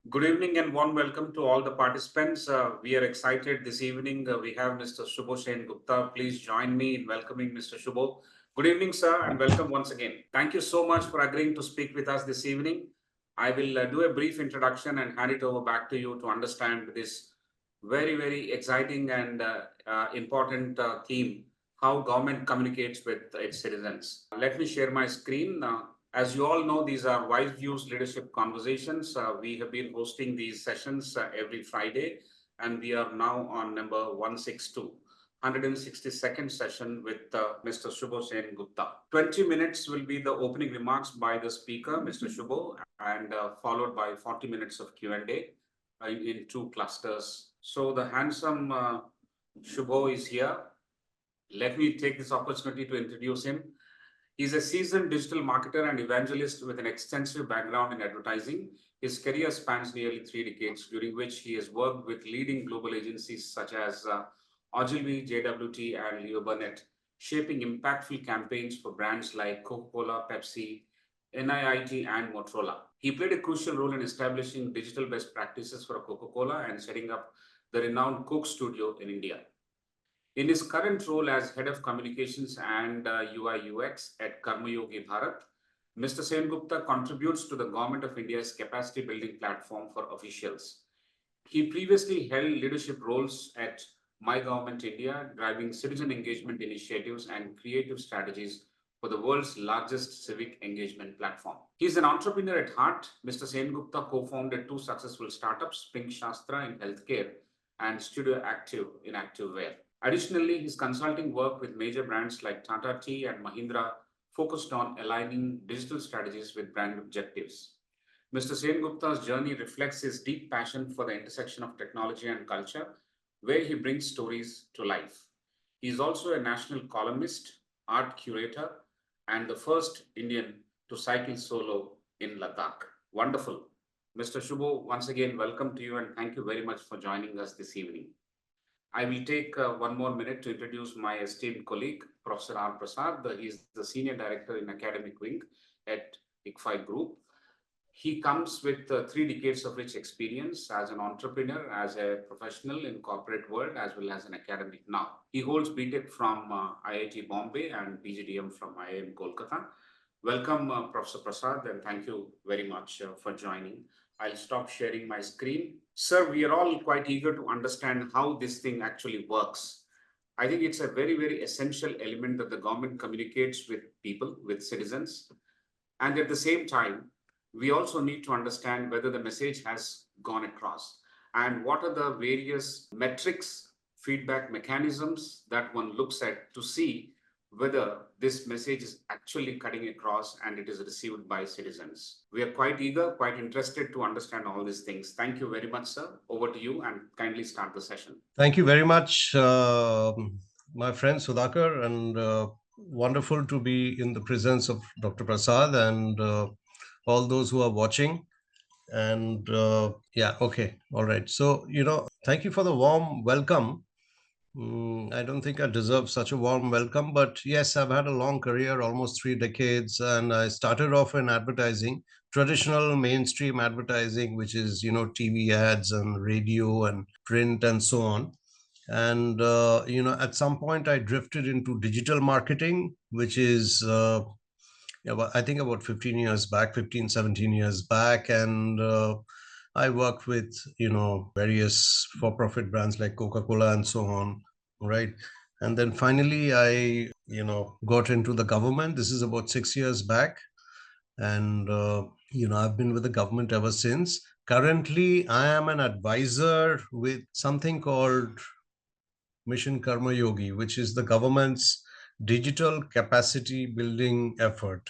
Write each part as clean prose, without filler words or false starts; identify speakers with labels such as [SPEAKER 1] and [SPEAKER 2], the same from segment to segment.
[SPEAKER 1] Good evening and warm welcome to all the participants. We are excited this evening. We have Mr. Shubho Sengupta. Please join me in welcoming Mr. Shubho. Good evening, sir, and welcome once again. Thank you so much for agreeing to speak with us this evening. I will do a brief introduction and hand it over back to you to understand this very exciting and important theme, how government communicates with its citizens. Let me share my screen. As you all know, these are WiseViews leadership conversations. We have been hosting these sessions every Friday, and we are now on number 162. 162nd session with Mr. Shubho Sengupta. 20 minutes will be the opening remarks by the speaker, Mr. Shubho, and followed by 40 minutes of Q&A in two clusters. So the handsome Shubho is here. Let me take this opportunity to introduce him. He's a seasoned digital marketer and evangelist with an extensive background in advertising. His career spans nearly 3 decades, during which he has worked with leading global agencies such as Ogilvy, JWT, and Leo Burnett, shaping impactful campaigns for brands like Coca-Cola, Pepsi, NIIT, and Motorola. He played a crucial role in establishing digital best practices for Coca-Cola and setting up the renowned Coke studio in India. In his current role as Head of Communications and UI UX at Karmayogi Bharat, Mr. Sengupta contributes to the Government of India's capacity building platform for officials. He previously held leadership roles at My Government India, driving citizen engagement initiatives and creative strategies for the world's largest civic engagement platform. He is an entrepreneur at heart. Mr. Sengupta co-founded 2 successful startups, Pink Shastra in healthcare and Studio Active in activewear. Additionally, his consulting work with major brands like Tata Tea and Mahindra focused on aligning digital strategies with brand objectives. Mr. Sengupta's journey reflects his deep passion for the intersection of technology and culture, where he brings stories to life. He is also a national columnist, art curator, and the first Indian to cycle solo in Ladakh. Wonderful. Mr. Shubho, once again, welcome to you and thank you very much for joining us this evening. I will take 1 more minute to introduce my esteemed colleague, Professor R. Prasad. He is the Senior Director in Academic Wing at ICFAI Group. He comes with 3 decades of rich experience as an entrepreneur, as a professional in corporate world, as well as an academic now. He holds BTech from IIT Bombay and PGDM from IIM Kolkata. Welcome, Professor Prasad, and thank you very much for joining. I'll stop sharing my screen. Sir, we are all quite eager to understand how this thing actually works. I think it's a very essential element that the government communicates with people, with citizens. And at the same time, we also need to understand whether the message has gone across and what are the various metrics, feedback mechanisms that one looks at to see whether this message is actually cutting across and it is received by citizens. We are quite eager, quite interested to understand all these things. Thank you very much, sir. Over to you and kindly start the session.
[SPEAKER 2] Thank you very much, my friend Sudhakar, and wonderful to be in the presence of Dr. Prasad and all those who are watching. And yeah, okay, all right. So, thank you for the warm welcome. I don't think I deserve such a warm welcome, but yes, I've had a long career, almost 3 decades, and I started off in advertising, traditional mainstream advertising, which is, TV ads and radio and print and so on. And, at some point I drifted into digital marketing, which is, I think about 15 years back, 15, 17 years back. And I worked with, various for-profit brands like Coca-Cola and so on, right? And then finally, I, got into the government. This is about 6 years back. And, I've been with the government ever since. Currently, I am an advisor with something called Mission Karma Yogi, which is the government's digital capacity building effort.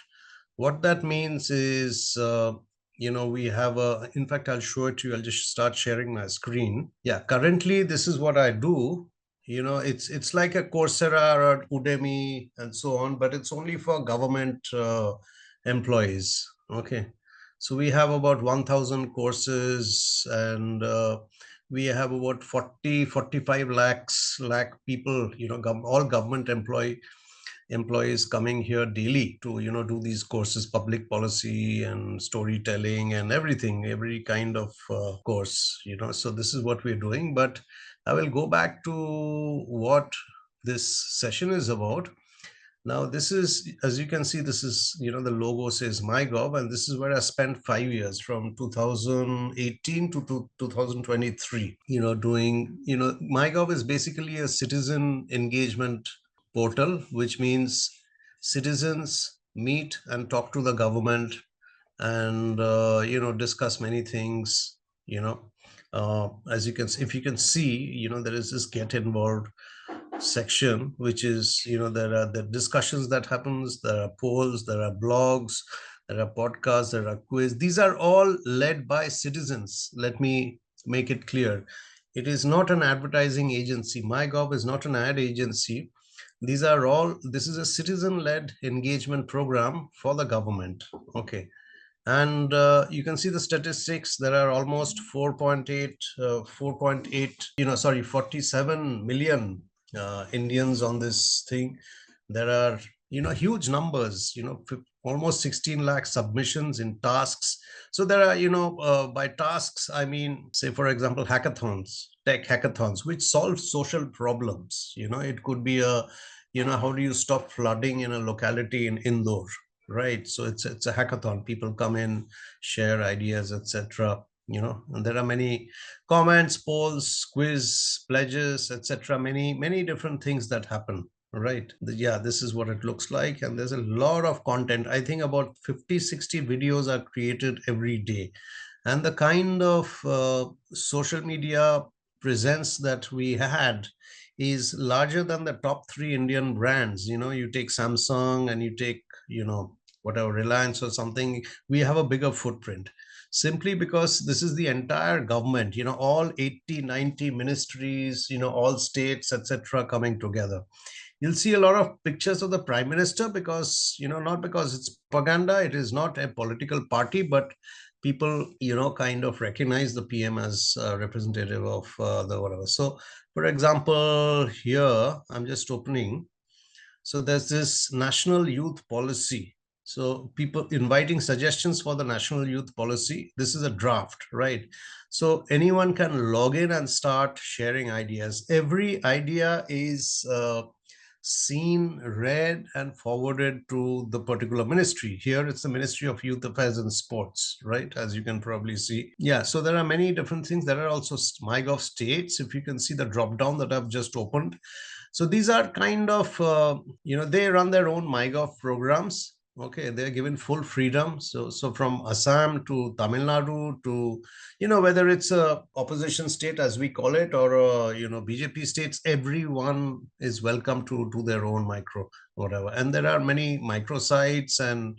[SPEAKER 2] What that means is, we have in fact, I'll show it to you. I'll just start sharing my screen. Yeah, currently, this is what I do. It's like a Coursera or Udemy and so on, but it's only for government employees. Okay. So we have about 1,000 courses and we have about 45 lakh people, all government employee. employees coming here daily to, do these courses, public policy and storytelling and everything, every kind of course, so this is what we're doing. But I will go back to what this session is about. Now, this is, as you can see, this is, the logo says MyGov, and this is where I spent 5 years from 2018 to 2023, doing, MyGov is basically a citizen engagement portal, which means citizens meet and talk to the government and, discuss many things, as you can, if you can see, there is this get involved section, which is, there are the discussions that happens, there are polls, there are blogs, there are podcasts, there are quiz. These are all led by citizens. Let me make it clear. It is not an advertising agency. MyGov is not an ad agency. This is a citizen-led engagement program for the government. Okay. And you can see the statistics. There are almost 47 million Indians on this thing. There are, huge numbers, almost 16 lakh submissions in tasks. So there are, by tasks, I mean, say, for example, hackathons, tech hackathons, which solve social problems. It could be how do you stop flooding in a locality in Indore? Right. So it's a hackathon. People come in, share ideas, etc. And there are many comments, polls, quiz, pledges, etc. Many different things that happen. Right. Yeah, this is what it looks like. And there's a lot of content. I think about 50-60 videos are created every day. And the kind of social media presence that we had is larger than the top three Indian brands. You take Samsung and you take, whatever, Reliance or something, we have a bigger footprint simply because this is the entire government, all 80, 90 ministries, all states, etc., coming together. You'll see a lot of pictures of the prime minister because, not because it's propaganda, it is not a political party, but people, kind of recognize the PM as a representative of the whatever. So, for example, here, I'm just opening. So there's this national youth policy. So people inviting suggestions for the national youth policy. This is a draft, right? So anyone can log in and start sharing ideas. Every idea is seen, read, and forwarded to the particular ministry. Here it's the Ministry of Youth Affairs and Sports, right? As you can probably see. Yeah, so there are many different things. There are also MyGov states. If you can see the drop down that I've just opened. So these are kind of, they run their own MyGov programs. Okay, they're given full freedom. So from Assam to Tamil Nadu to, whether it's a opposition state as we call it or BJP states, everyone is welcome to do their own micro whatever. And there are many microsites and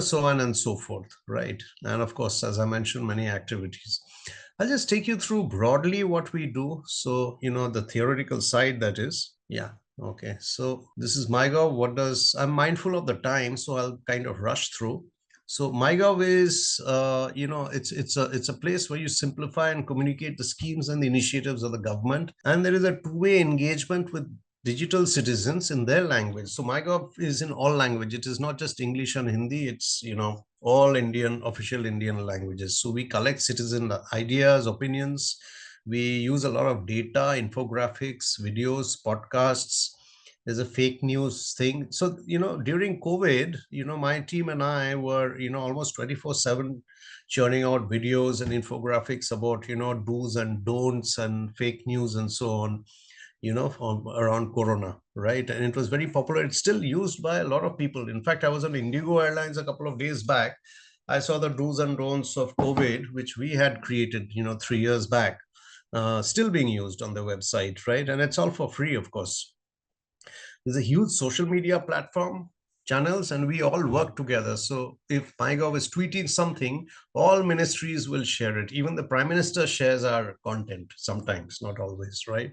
[SPEAKER 2] so on and so forth, right? And of course, as I mentioned, many activities. I'll just take you through broadly what we do. So the theoretical side, that is. Yeah. Okay, so this is MyGov. I'm mindful of the time, so I'll kind of rush through. So MyGov is, it's a place where you simplify and communicate the schemes and the initiatives of the government, and there is a two-way engagement with digital citizens in their language. So MyGov is in all language. It is not just English and Hindi. It's all Indian, official Indian languages. So we collect citizen ideas, opinions. We use a lot of data, infographics, videos, podcasts. There's a fake news thing. So, during COVID, my team and I were, almost 24/7 churning out videos and infographics about, do's and don'ts and fake news and so on, around Corona, right? And it was very popular. It's still used by a lot of people. In fact, I was on Indigo Airlines a couple of days back. I saw the do's and don'ts of COVID, which we had created, 3 years back, still being used on the website, right? And it's all for free, of course. There's a huge social media platform, channels, and we all work together. So if MyGov is tweeting something, all ministries will share it. Even the Prime Minister shares our content sometimes, not always, right?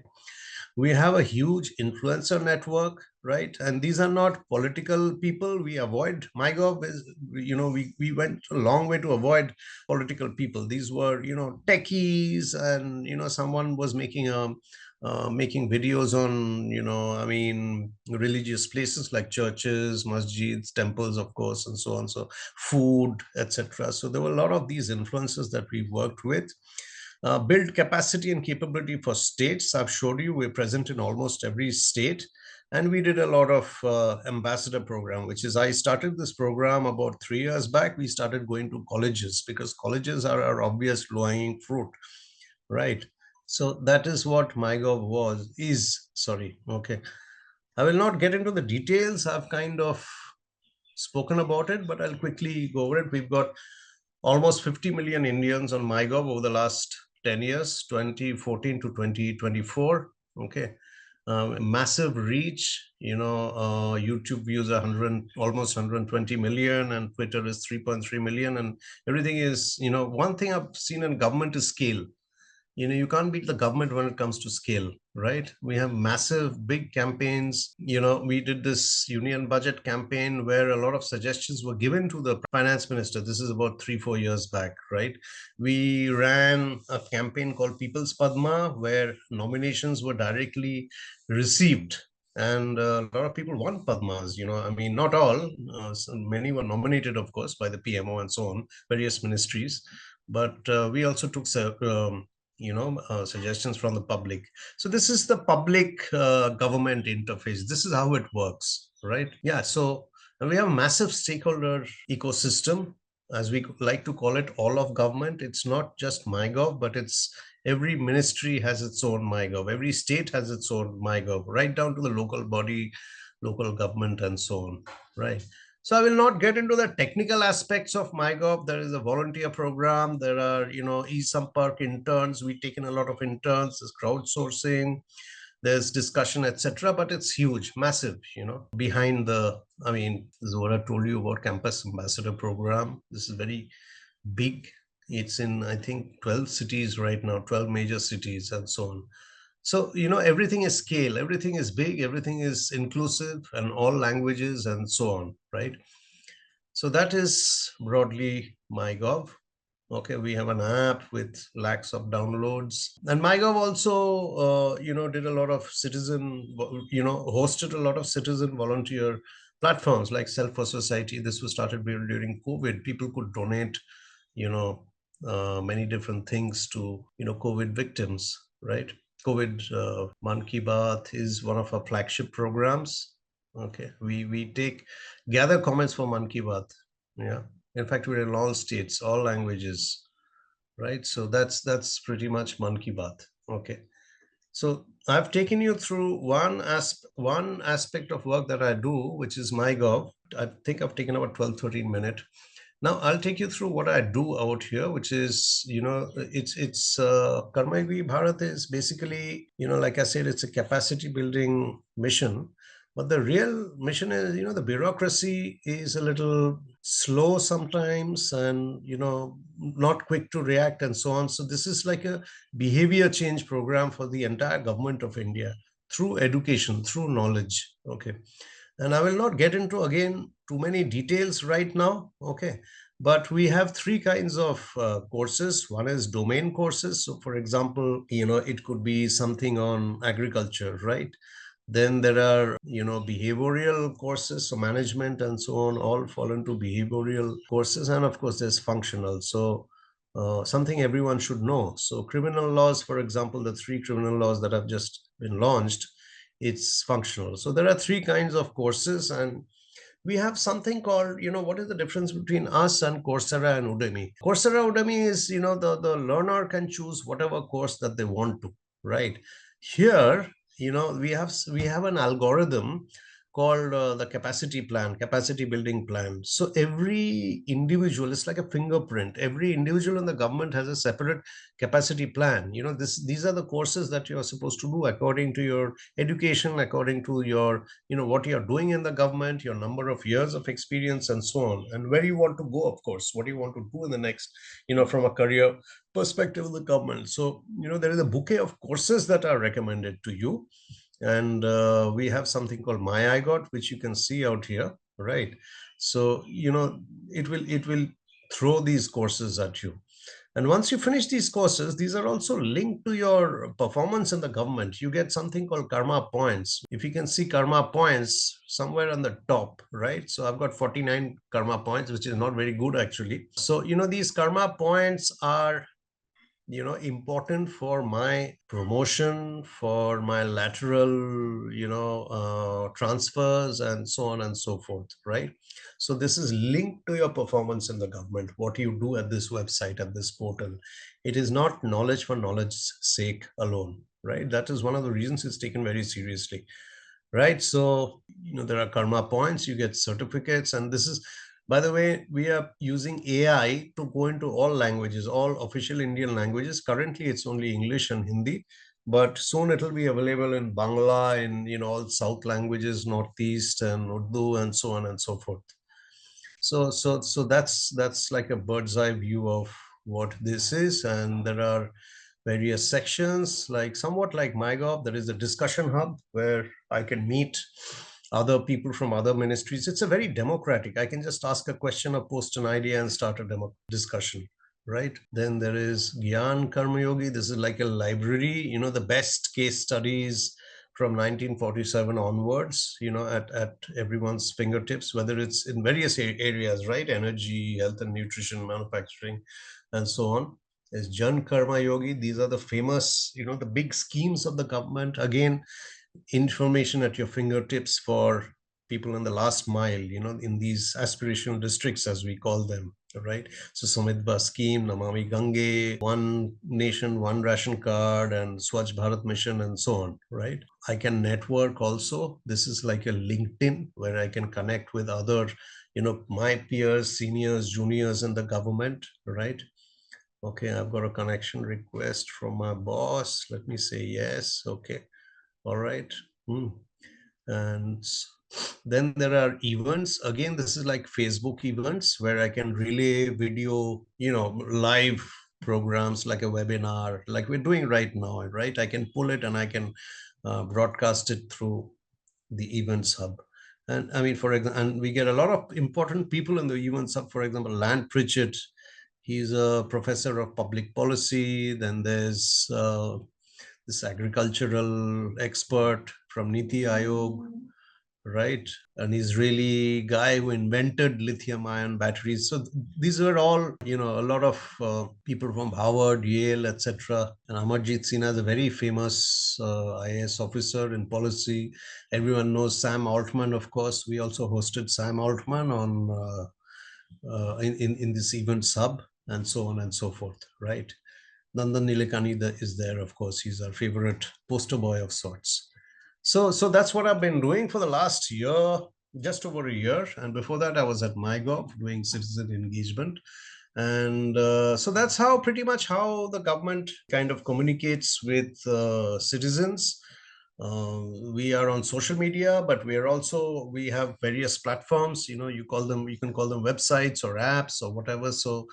[SPEAKER 2] We have a huge influencer network, right? And these are not political people. We avoid MyGov is, we went a long way to avoid political people. These were, techies, and someone was making a making videos on, religious places like churches, masjids, temples, of course, and so on. So food, etc. So there were a lot of these influences that we worked with. Build capacity and capability for states. I've showed you we're present in almost every state. And we did a lot of ambassador program, which is I started this program about 3 years back. We started going to colleges because colleges are our obvious low-hanging fruit, right? So that is what MyGov sorry. Okay. I will not get into the details. I've kind of spoken about it, but I'll quickly go over it. We've got almost 50 million Indians on MyGov over the last 10 years, 2014 to 2024. Okay. Massive reach, YouTube views are almost 120 million, and Twitter is 3.3 million. And everything is, one thing I've seen in government is scale. You can't beat the government when it comes to scale, right? We have massive big campaigns. We did this union budget campaign where a lot of suggestions were given to the finance minister. This is about 3-4 years back, right? We ran a campaign called People's Padma where nominations were directly received, and a lot of people won Padmas. Not all. Many were nominated, of course, by the PMO and so on, various ministries. But we also took suggestions from the public. So this is the public government interface. This is how it works, right? Yeah. So we have a massive stakeholder ecosystem, as we like to call it, all of government. It's not just MyGov, but it's every ministry has its own MyGov. Every state has its own MyGov, right down to the local body, local government, and so on, right? So I will not get into the technical aspects of MyGov. There is a volunteer program. There are, e-Sampark interns. We've taken a lot of interns. There's crowdsourcing. There's discussion, etc. But it's huge, massive, behind this is what I told you about Campus Ambassador program. This is very big. It's in, I think, 12 cities right now, 12 major cities and so on. So, everything is scale, everything is big, everything is inclusive, and all languages and so on, right? So that is broadly MyGov. Okay, we have an app with lakhs of downloads. And MyGov also, did a lot of hosted a lot of citizen volunteer platforms like Self for Society. This was started during COVID. People could donate, many different things to, COVID victims, right? COVID Man Ki Baat is one of our flagship programs. Okay, we gather comments for Man Ki Baat. Yeah, in fact, we're in all states, all languages, right? So that's pretty much Man Ki Baat. Okay, so I've taken you through one aspect of work that I do, which is MyGov. I think I've taken about 12-13 minutes. Now I'll take you through what I do out here, which is, it's Karmagri Bharat is basically, like I said, it's a capacity building mission. But the real mission is, the bureaucracy is a little slow sometimes and, not quick to react and so on. So this is like a behavior change program for the entire government of India through education, through knowledge. Okay. And I will not get into, again, too many details right now. Okay. But we have three kinds of courses. One is domain courses. So for example, it could be something on agriculture, right? Then there are, behavioral courses, so management and so on, all fall into behavioral courses. And of course, there's functional. So something everyone should know. So criminal laws, for example, the 3 criminal laws that have just been launched, it's functional. So there are 3 kinds of courses, and we have something called, what is the difference between us and Coursera and Udemy? Coursera, Udemy is, the learner can choose whatever course that they want to, right? Here, we have an algorithm called the capacity building plan. So every individual is like a fingerprint. Every individual in the government has a separate capacity plan. These are the courses that you're supposed to do according to your education, according to your, what you're doing in the government, your number of years of experience and so on, and where you want to go, of course, what you want to do in the next, from a career perspective of the government. So, there is a bouquet of courses that are recommended to you. And we have something called My iGot, which you can see out here, right? So, it will throw these courses at you. And once you finish these courses, these are also linked to your performance in the government. You get something called karma points. If you can see karma points somewhere on the top, right? So I've got 49 karma points, which is not very good actually. So, these karma points are important for my promotion, for my lateral transfers, and so on and so forth, right? So this is linked to your performance in the government, what you do at this website, at this portal. It is not knowledge for knowledge's sake alone, right? That is one of the reasons it's taken very seriously, right? So there are karma points, you get certificates, and this is, by the way, we are using AI to go into all languages, all official Indian languages. Currently it's only English and Hindi, but soon it will be available in Bangla, in all South languages, Northeast, and Urdu, and so on and so forth. So that's like a bird's eye view of what this is. And there are various sections, like somewhat like MyGov. There is a discussion hub where I can meet other people from other ministries. It's a very democratic. I can just ask a question or post an idea and start a discussion, right? Then there is Gyan Karma Yogi. This is like a library, the best case studies from 1947 onwards, at everyone's fingertips, whether it's in various areas, right? Energy, health and nutrition, manufacturing, and so on. There's Jan Karma Yogi. These are the famous, the big schemes of the government. Again, information at your fingertips for people in the last mile, in these aspirational districts, as we call them, right? So Samidba scheme, Namami Gange, One Nation, One Ration Card, and Swachh Bharat Mission, and so on, right? I can network also. This is like a LinkedIn where I can connect with other, my peers, seniors, juniors in the government, right? Okay, I've got a connection request from my boss. Let me say yes. Okay. All right. And then there are events. Again, this is like Facebook events where I can relay video, live programs, like a webinar, like we're doing right now, right? I can pull it and I can broadcast it through the events hub. And I mean, for example, and we get a lot of important people in the events hub. For example, Land Pritchett, he's a professor of public policy. Then there's this agricultural expert from Niti Aayog, right? An Israeli guy who invented lithium ion batteries. So these were all, a lot of people from Harvard, Yale, etc. And Amarjit Sinha is a very famous IAS officer in policy. Everyone knows Sam Altman, of course. We also hosted Sam Altman on in this event hub, and so on and so forth, right? Nandan Nilekani is there, of course. He's our favorite poster boy of sorts. So that's what I've been doing for the last year, just over a year. And before that, I was at MyGov doing citizen engagement. And so that's how pretty much how the government kind of communicates with citizens. We are on social media, but we have various platforms. You can call them websites or apps or whatever. So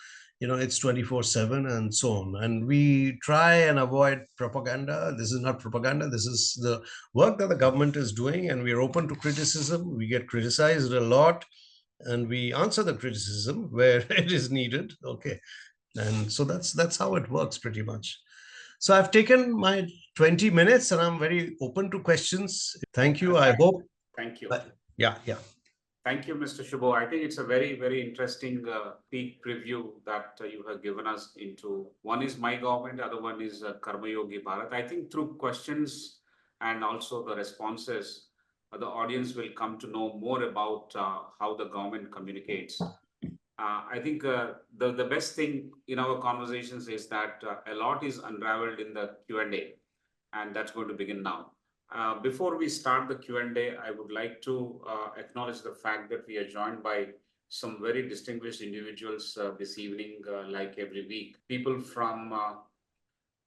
[SPEAKER 2] it's 24/7 and so on. And we try and avoid propaganda. This is not propaganda. This is the work that the government is doing, and we're open to criticism. We get criticized a lot, and we answer the criticism where it is needed. Okay. And so that's how it works pretty much. So I've taken my 20 minutes and I'm very open to questions. Thank you. I hope.
[SPEAKER 1] Thank you.
[SPEAKER 2] Yeah, yeah.
[SPEAKER 1] Thank you, Mr. Shubho. I think it's a very, very interesting peek preview that you have given us into. One is my government, other one is Karma Yogi Bharat. I think through questions and also the responses, the audience will come to know more about how the government communicates. I think the best thing in our conversations is that a lot is unraveled in the Q&A, and that's going to begin now. Before we start the Q&A, I would like to acknowledge the fact that we are joined by some very distinguished individuals this evening, like every week. People from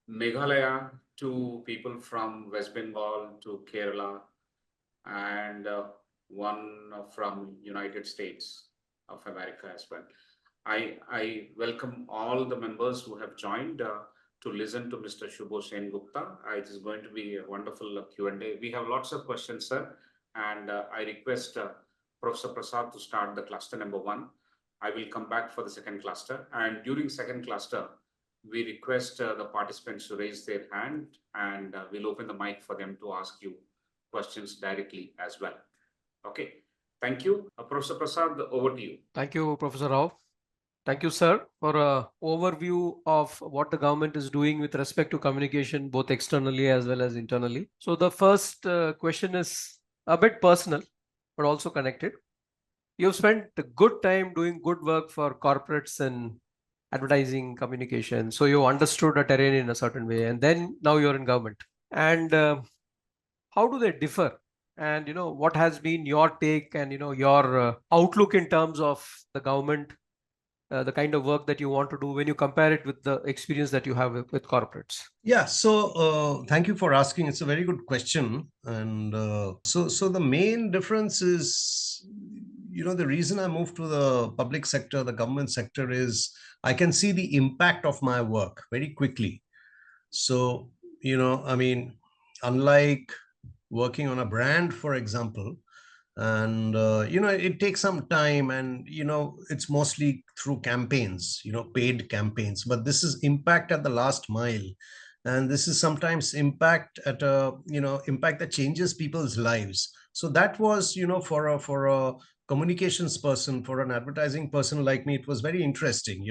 [SPEAKER 1] Meghalaya to people from West Bengal to Kerala, and one from United States of America as well. I welcome all the members who have joined to listen to Mr. Shubho Sengupta. It is going to be a wonderful Q&A. We have lots of questions, sir, and I request Professor Prasad to start the cluster number 1. I will come back for the second cluster, and during second cluster, we request the participants to raise their hand, and we'll open the mic for them to ask you questions directly as well. Okay. Thank you. Professor Prasad, over to you.
[SPEAKER 3] Thank you, Professor Rao. Thank you, sir, for an overview of what the government is doing with respect to communication, both externally as well as internally. So the first question is a bit personal, but also connected. You've spent a good time doing good work for corporates and advertising communication. So you understood the terrain in a certain way, and then now you're in government. And how do they differ? And what has been your take and your outlook in terms of the government, the kind of work that you want to do when you compare it with the experience that you have with corporates?
[SPEAKER 2] Yeah, so thank you for asking. It's a very good question, and so the main difference is, the reason I moved to the public sector, the government sector, is I can see the impact of my work very quickly. So, I mean, unlike working on a brand, for example, and it takes some time, and it's mostly through campaigns, paid campaigns, but this is impact at the last mile, and this is sometimes impact at a impact that changes people's lives. So that was, for a communications person, for an advertising person like me, it was very interesting.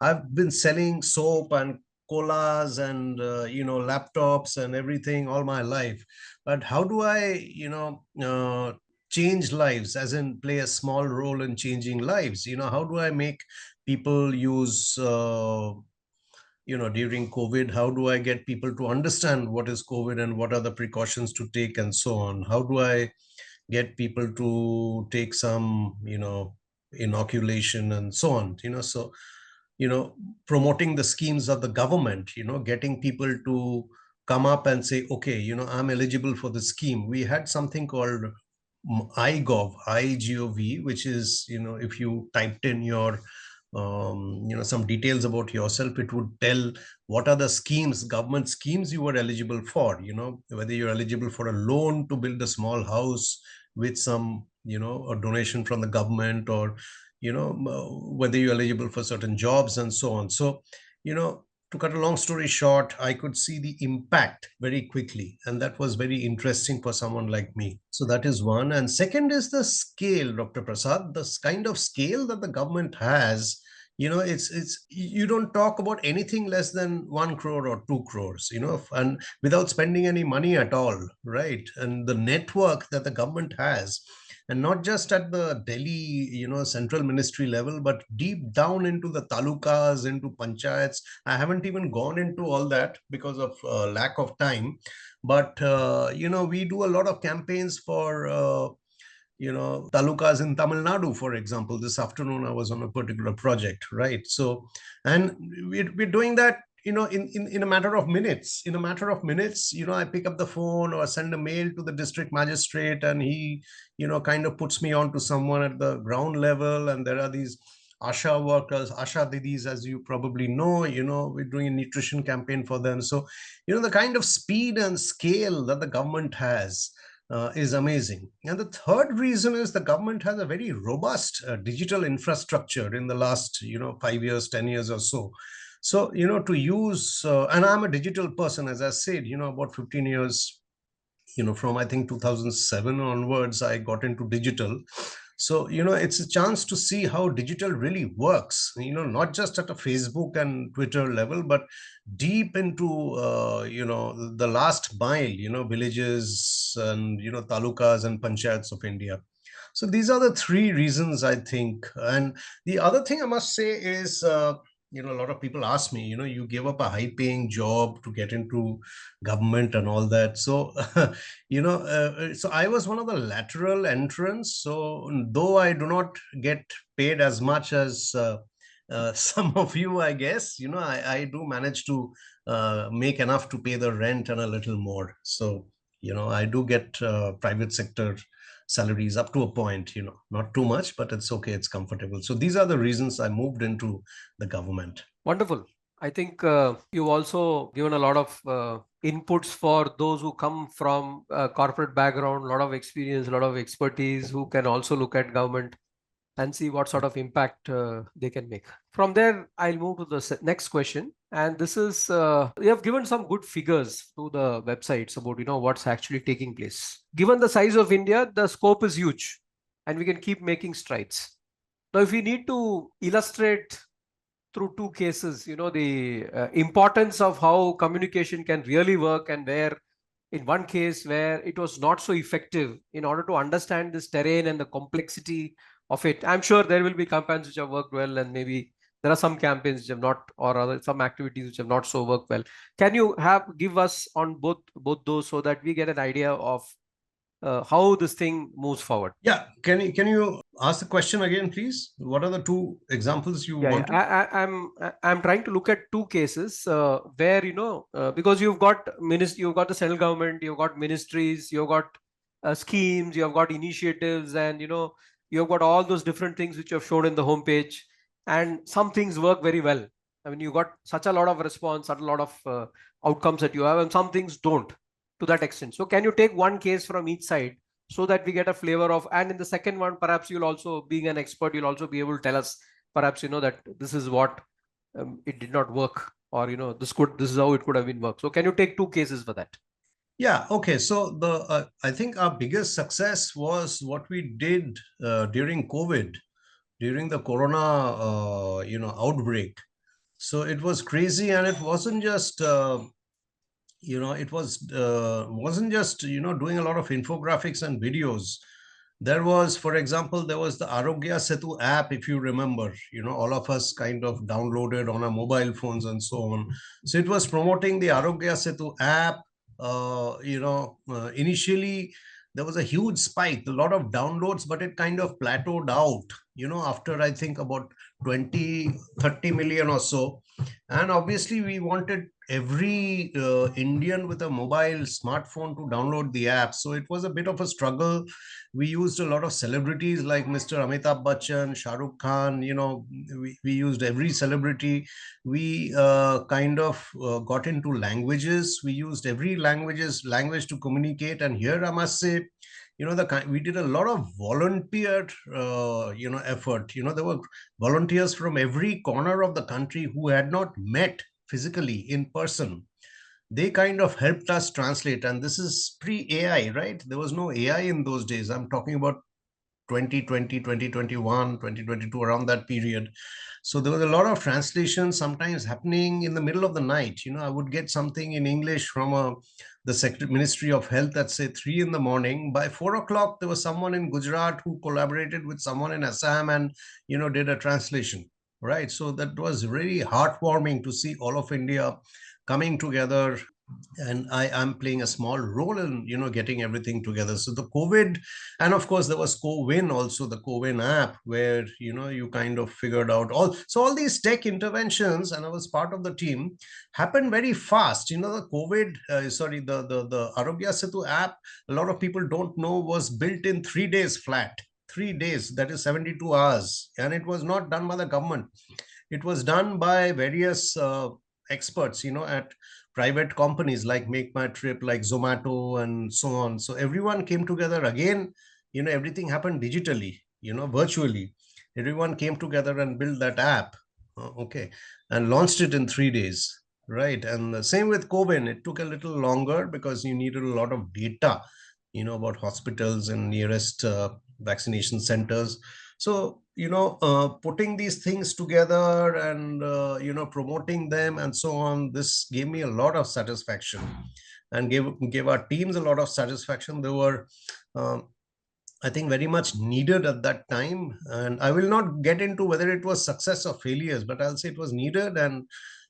[SPEAKER 2] I've been selling soap and colas and laptops and everything all my life, but how do I change lives, as in play a small role in changing lives? How do I make people use during COVID, how do I get people to understand what is COVID and what are the precautions to take and so on? How do I get people to take some inoculation and so on? So promoting the schemes of the government, getting people to come up and say, okay, I'm eligible for the scheme. We had something called IGOV, which is, if you typed in your some details about yourself, it would tell what are the schemes, government schemes, you were eligible for, whether you're eligible for a loan to build a small house with some, a donation from the government, or whether you're eligible for certain jobs and so on. So, to cut a long story short, I could see the impact very quickly, and that was very interesting for someone like me. So that is one. And second is the scale, Dr. Prasad, the kind of scale that the government has. It's you don't talk about anything less than 1 crore or 2 crores, and without spending any money at all, right? And the network that the government has, and not just at the Delhi, central ministry level, but deep down into the talukas, into panchayats. I haven't even gone into all that because of lack of time, but we do a lot of campaigns for talukas in Tamil Nadu, for example. This afternoon, I was on a particular project, right? So, and we're doing that, in a matter of minutes. In a matter of minutes, I pick up the phone or send a mail to the district magistrate, and he, kind of puts me on to someone at the ground level. And there are these Asha workers, Asha Didis, as you probably know, we're doing a nutrition campaign for them. So, the kind of speed and scale that the government has is amazing. And the third reason is the government has a very robust digital infrastructure in the last, 5 years, 10 years or so. So, to use, and I'm a digital person, as I said, about 15 years, from I think 2007 onwards, I got into digital. So, it's a chance to see how digital really works, not just at a Facebook and Twitter level, but deep into, the last mile, villages and, talukas and panchayats of India. So these are the three reasons, I think. And the other thing I must say is, a lot of people ask me, you gave up a high paying job to get into government and all that. So, so I was one of the lateral entrants. So though I do not get paid as much as some of you, I guess, I do manage to make enough to pay the rent and a little more. So, I do get private sector salaries up to a point, not too much, but it's okay, it's comfortable. So these are the reasons I moved into the government.
[SPEAKER 3] Wonderful. I think you've also given a lot of inputs for those who come from a corporate background, a lot of experience, a lot of expertise, who can also look at government. and see what sort of impact they can make. From there, I'll move to the next question. And this is, we have given some good figures to the websites about, what's actually taking place. Given the size of India, the scope is huge and we can keep making strides. Now, if we need to illustrate through two cases, the importance of how communication can really work, and where in one case where it was not so effective, in order to understand this terrain and the complexity of it. I'm sure there will be campaigns which have worked well, and maybe there are some campaigns which have not, or some activities which have not so worked well. Can you give us on both those, so that we get an idea of how this thing moves forward?
[SPEAKER 2] Yeah, can you ask the question again, please? What are the two examples you want?
[SPEAKER 3] I'm trying to look at two cases where, because you've got the central government, you've got ministries, you've got schemes, you've got initiatives, and you've got all those different things which you have shown in the homepage, and some things work very well. I mean, you got such a lot of response, such a lot of outcomes that you have, and some things don't to that extent. So can you take one case from each side, so that we get a flavor of, and in the second one, perhaps you'll also, being an expert, you'll also be able to tell us, perhaps, that this is what it did not work, or, this is how it could have been worked. So can you take two cases for that?
[SPEAKER 2] Yeah, okay. So I think our biggest success was what we did during COVID, during the corona, outbreak. So it was crazy, and it wasn't just wasn't just doing a lot of infographics and videos. There was, for example, there was the Arogya Setu app, if you remember. All of us kind of downloaded on our mobile phones and so on. So it was promoting the Arogya Setu app. Initially there was a huge spike, a lot of downloads, but it kind of plateaued out, after I think about 20-30 million or so. And obviously we wanted every Indian with a mobile smartphone to download the app. So it was a bit of a struggle. We used a lot of celebrities like Mr. Amitabh Bachchan, Shah Rukh Khan, we used every celebrity. We kind of got into languages. We used every language to communicate. And here I must say, we did a lot of volunteer, effort. There were volunteers from every corner of the country who had not met physically in person. They kind of helped us translate. And this is pre-AI, right? There was no AI in those days. I'm talking about 2020, 2021, 2022, around that period. So there was a lot of translation sometimes happening in the middle of the night. I would get something in English from the Ministry of Health at say 3 in the morning. By 4 o'clock, there was someone in Gujarat who collaborated with someone in Assam and, did a translation, right? So that was really heartwarming to see all of India coming together. And I'm playing a small role in, getting everything together. So the COVID, and of course there was CoWin also, the CoWin app, where, you kind of figured out all these tech interventions, and I was part of the team, happened very fast. The COVID, the Arogya Setu app, a lot of people don't know, was built in 3 days flat. 3 days, that is 72 hours. And it was not done by the government. It was done by various experts, at private companies like Make My Trip, like Zomato, and so on. So everyone came together again. Everything happened digitally, virtually. Everyone came together and built that app, okay, and launched it in 3 days, right? And the same with COVID. It took a little longer because you needed a lot of data, about hospitals and nearest vaccination centers. So, putting these things together and, promoting them and so on, this gave me a lot of satisfaction and gave our teams a lot of satisfaction. They were, I think, very much needed at that time. And I will not get into whether it was success or failures, but I'll say it was needed. And,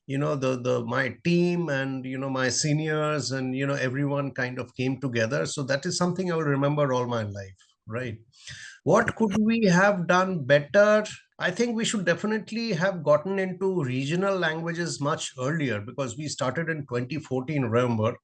[SPEAKER 2] my team and, my seniors and, everyone kind of came together. So that is something I will remember all my life, right? What could we have done better? I think we should definitely have gotten into regional languages much earlier, because we started in 2014, remember?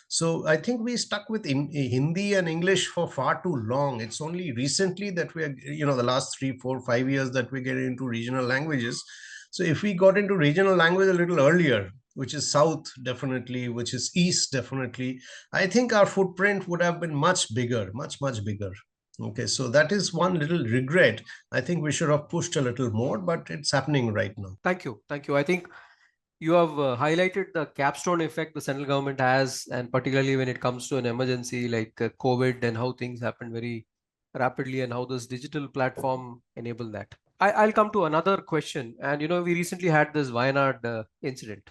[SPEAKER 2] So I think we stuck with Hindi and English for far too long. It's only recently that we are, the last 3, 4, 5 years that we get into regional languages. So if we got into regional language a little earlier, which is South definitely, which is East definitely, I think our footprint would have been much bigger, much, much bigger. Okay, so that is one little regret. I think we should have pushed a little more, but it's happening right now.
[SPEAKER 3] Thank you. Thank you. I think you have highlighted the capstone effect the central government has, and particularly when it comes to an emergency like COVID and how things happen very rapidly and how this digital platform enable that. I'll come to another question. And, we recently had this Wayanad incident.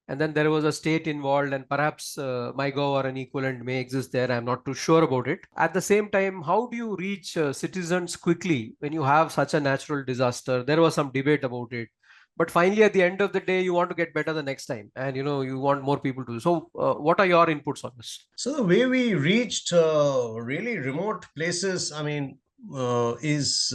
[SPEAKER 3] And then there was a state involved, and perhaps MyGov or an equivalent may exist there. I'm not too sure about it. At the same time, how do you reach citizens quickly when you have such a natural disaster? There was some debate about it, but finally, at the end of the day, you want to get better the next time, and you want more people to. So, what are your inputs on this?
[SPEAKER 2] So the way we reached really remote places, I mean, is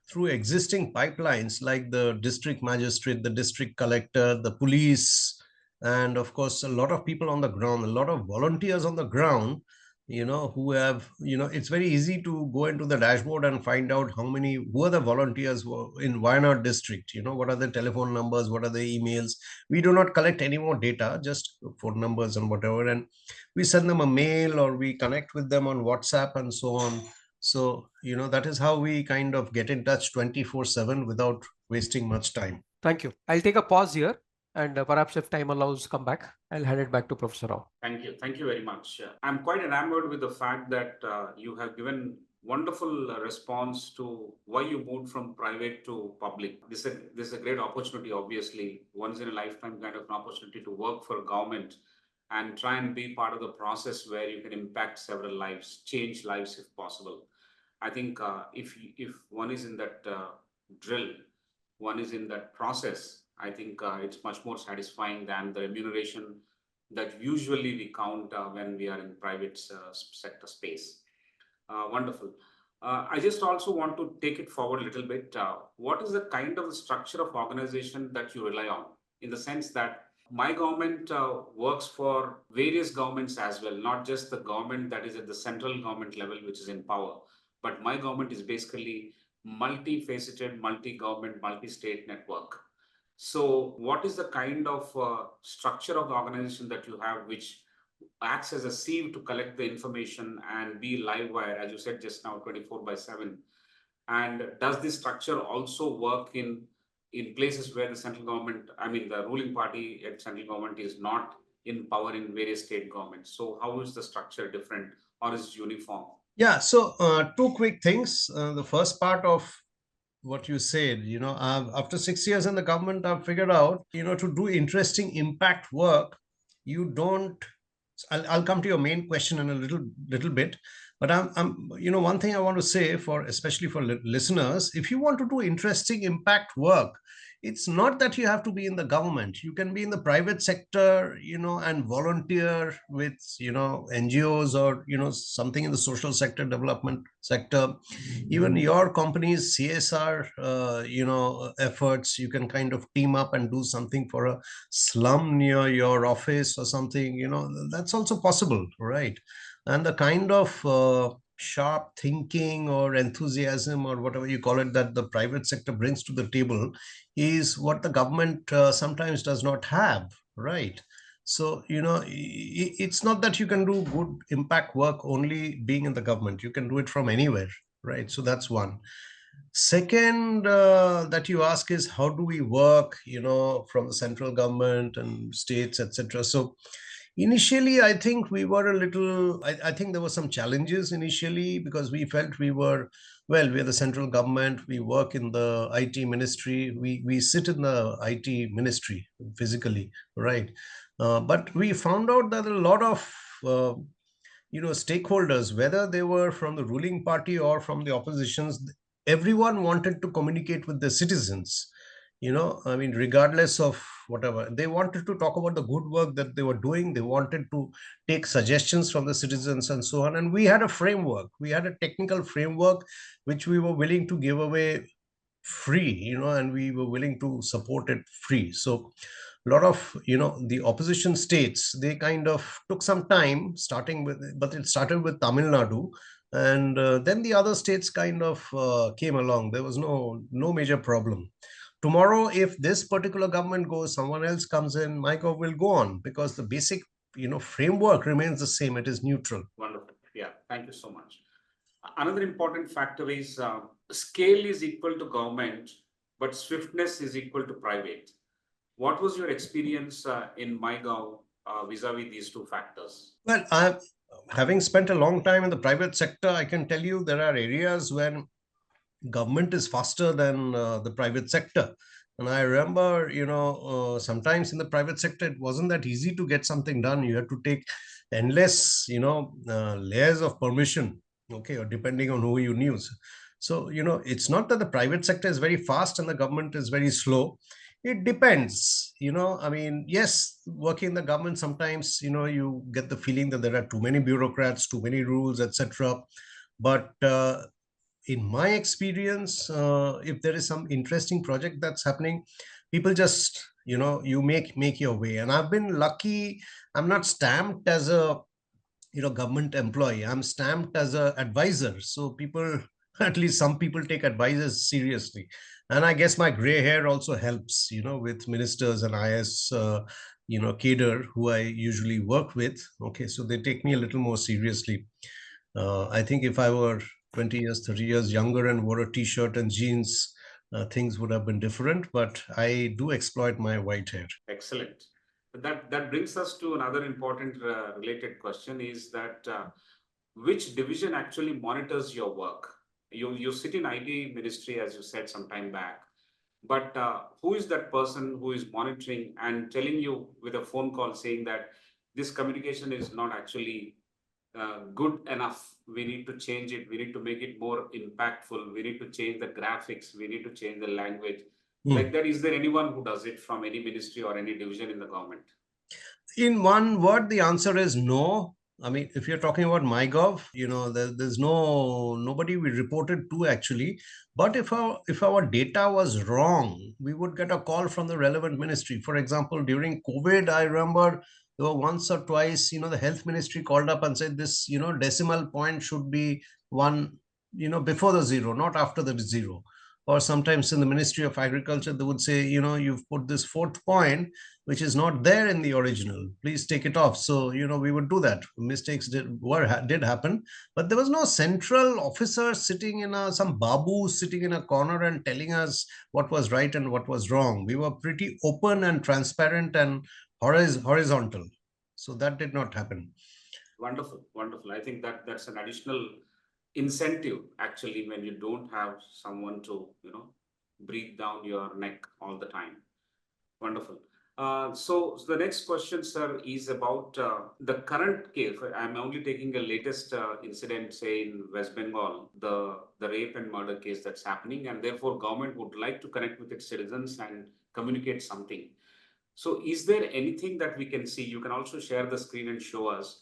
[SPEAKER 2] through existing pipelines like the district magistrate, the district collector, the police, and of course, a lot of people on the ground, a lot of volunteers on the ground, who have, it's very easy to go into the dashboard and find out who are the volunteers in Wayanad district, what are the telephone numbers, what are the emails. We do not collect any more data, just phone numbers and whatever. And we send them a mail or we connect with them on WhatsApp and so on. So, that is how we kind of get in touch 24/7 without wasting much time.
[SPEAKER 3] Thank you. I'll take a pause here, and perhaps if time allows, come back. I'll hand it back to Professor Rao.
[SPEAKER 1] Thank you. Thank you very much. I'm quite enamored with the fact that you have given wonderful response to why you moved from private to public. This is a great opportunity, obviously, once in a lifetime kind of an opportunity to work for government and try and be part of the process where you can impact several lives, change lives if possible. I think if one is in that drill, one is in that process, I think it's much more satisfying than the remuneration that usually we count when we are in private sector space. Wonderful. I just also want to take it forward a little bit. What is the kind of structure of organization that you rely on? In the sense that my government works for various governments as well, not just the government that is at the central government level, which is in power, but my government is basically multifaceted, multi-government, multi-state network. So what is the kind of structure of the organization that you have, which acts as a sieve to collect the information and be live wire, as you said just now, 24/7? And does this structure also work in places where the central government, I mean, the ruling party at central government is not in power in various state governments? So how is the structure different, or is it uniform?
[SPEAKER 2] Yeah, so two quick things. The first part of what you said, after 6 years in the government, I've figured out, to do interesting impact work, you don't. I'll come to your main question in a little bit, but one thing I want to say especially for listeners, if you want to do interesting impact work, it's not that you have to be in the government. You can be in the private sector, and volunteer with, NGOs or, something in the social sector, development sector. Even your company's CSR, efforts, you can kind of team up and do something for a slum near your office or something, that's also possible, right? And the kind of sharp thinking or enthusiasm or whatever you call it that the private sector brings to the table is what the government sometimes does not have, right? So, it's not that you can do good impact work only being in the government. You can do it from anywhere, right? So that's one. Second, that you ask is how do we work, from the central government and states, etc. So initially, I think we were a little, I think there were some challenges initially because we felt we're the central government, we work in the IT ministry, we sit in the IT ministry physically, right? But we found out that a lot of, stakeholders, whether they were from the ruling party or from the oppositions, everyone wanted to communicate with the citizens. I mean, regardless of whatever, they wanted to talk about the good work that they were doing. They wanted to take suggestions from the citizens and so on. And we had a framework, we had a technical framework which we were willing to give away free, and we were willing to support it free. So a lot of, the opposition states, they kind of took some time but it started with Tamil Nadu. And then the other states kind of came along. There was no major problem. Tomorrow, if this particular government goes, someone else comes in, MyGov will go on because the basic, framework remains the same. It is neutral.
[SPEAKER 1] Wonderful. Yeah. Thank you so much. Another important factor is scale is equal to government, but swiftness is equal to private. What was your experience in MyGov vis-a-vis these two factors?
[SPEAKER 2] Well, having spent a long time in the private sector, I can tell you there are areas where government is faster than the private sector. And I remember, sometimes in the private sector, it wasn't that easy to get something done. You had to take endless, layers of permission, okay, or depending on who you knew. So, it's not that the private sector is very fast and the government is very slow. It depends, I mean, yes, working in the government, sometimes, you get the feeling that there are too many bureaucrats, too many rules, etc. But in my experience, if there is some interesting project that's happening, people just, you make your way. And I've been lucky. I'm not stamped as a government employee. I'm stamped as a advisor. So people, at least some people, take advisors seriously. And I guess my gray hair also helps, with ministers and IS cadre who I usually work with. Okay, so they take me a little more seriously. I think if I were 20 years, 30 years younger and wore a t-shirt and jeans, things would have been different. But I do exploit my white hair.
[SPEAKER 1] Excellent. That brings us to another important related question is that which division actually monitors your work? You sit in IT ministry, as you said some time back, but who is that person who is monitoring and telling you with a phone call saying that this communication is not actually good enough? We need to change it. We need to make it more impactful. We need to change the graphics. We need to change the language. Like that, is there anyone who does it from any ministry or any division in the government?
[SPEAKER 2] In one word, the answer is no. I mean, if you're talking about MyGov, there's nobody we reported to actually. But if our data was wrong, we would get a call from the relevant ministry. For example, during COVID, I remember there were once or twice, the health ministry called up and said this, decimal point should be one, before the zero, not after the zero. Or sometimes in the Ministry of Agriculture, they would say, you've put this fourth point which is not there in the original. Please take it off. So, we would do that. Mistakes did happen, but there was no central officer sitting in some babu sitting in a corner and telling us what was right and what was wrong. We were pretty open and transparent and horizontal. So that did not happen.
[SPEAKER 1] Wonderful, wonderful. I think that's an additional incentive actually when you don't have someone to breathe down your neck all the time. Wonderful. So the next question, sir, is about the current case. I'm only taking the latest incident, say in West Bengal, the rape and murder case that's happening, and therefore government would like to connect with its citizens and communicate something. So is there anything that we can see? You can also share the screen and show us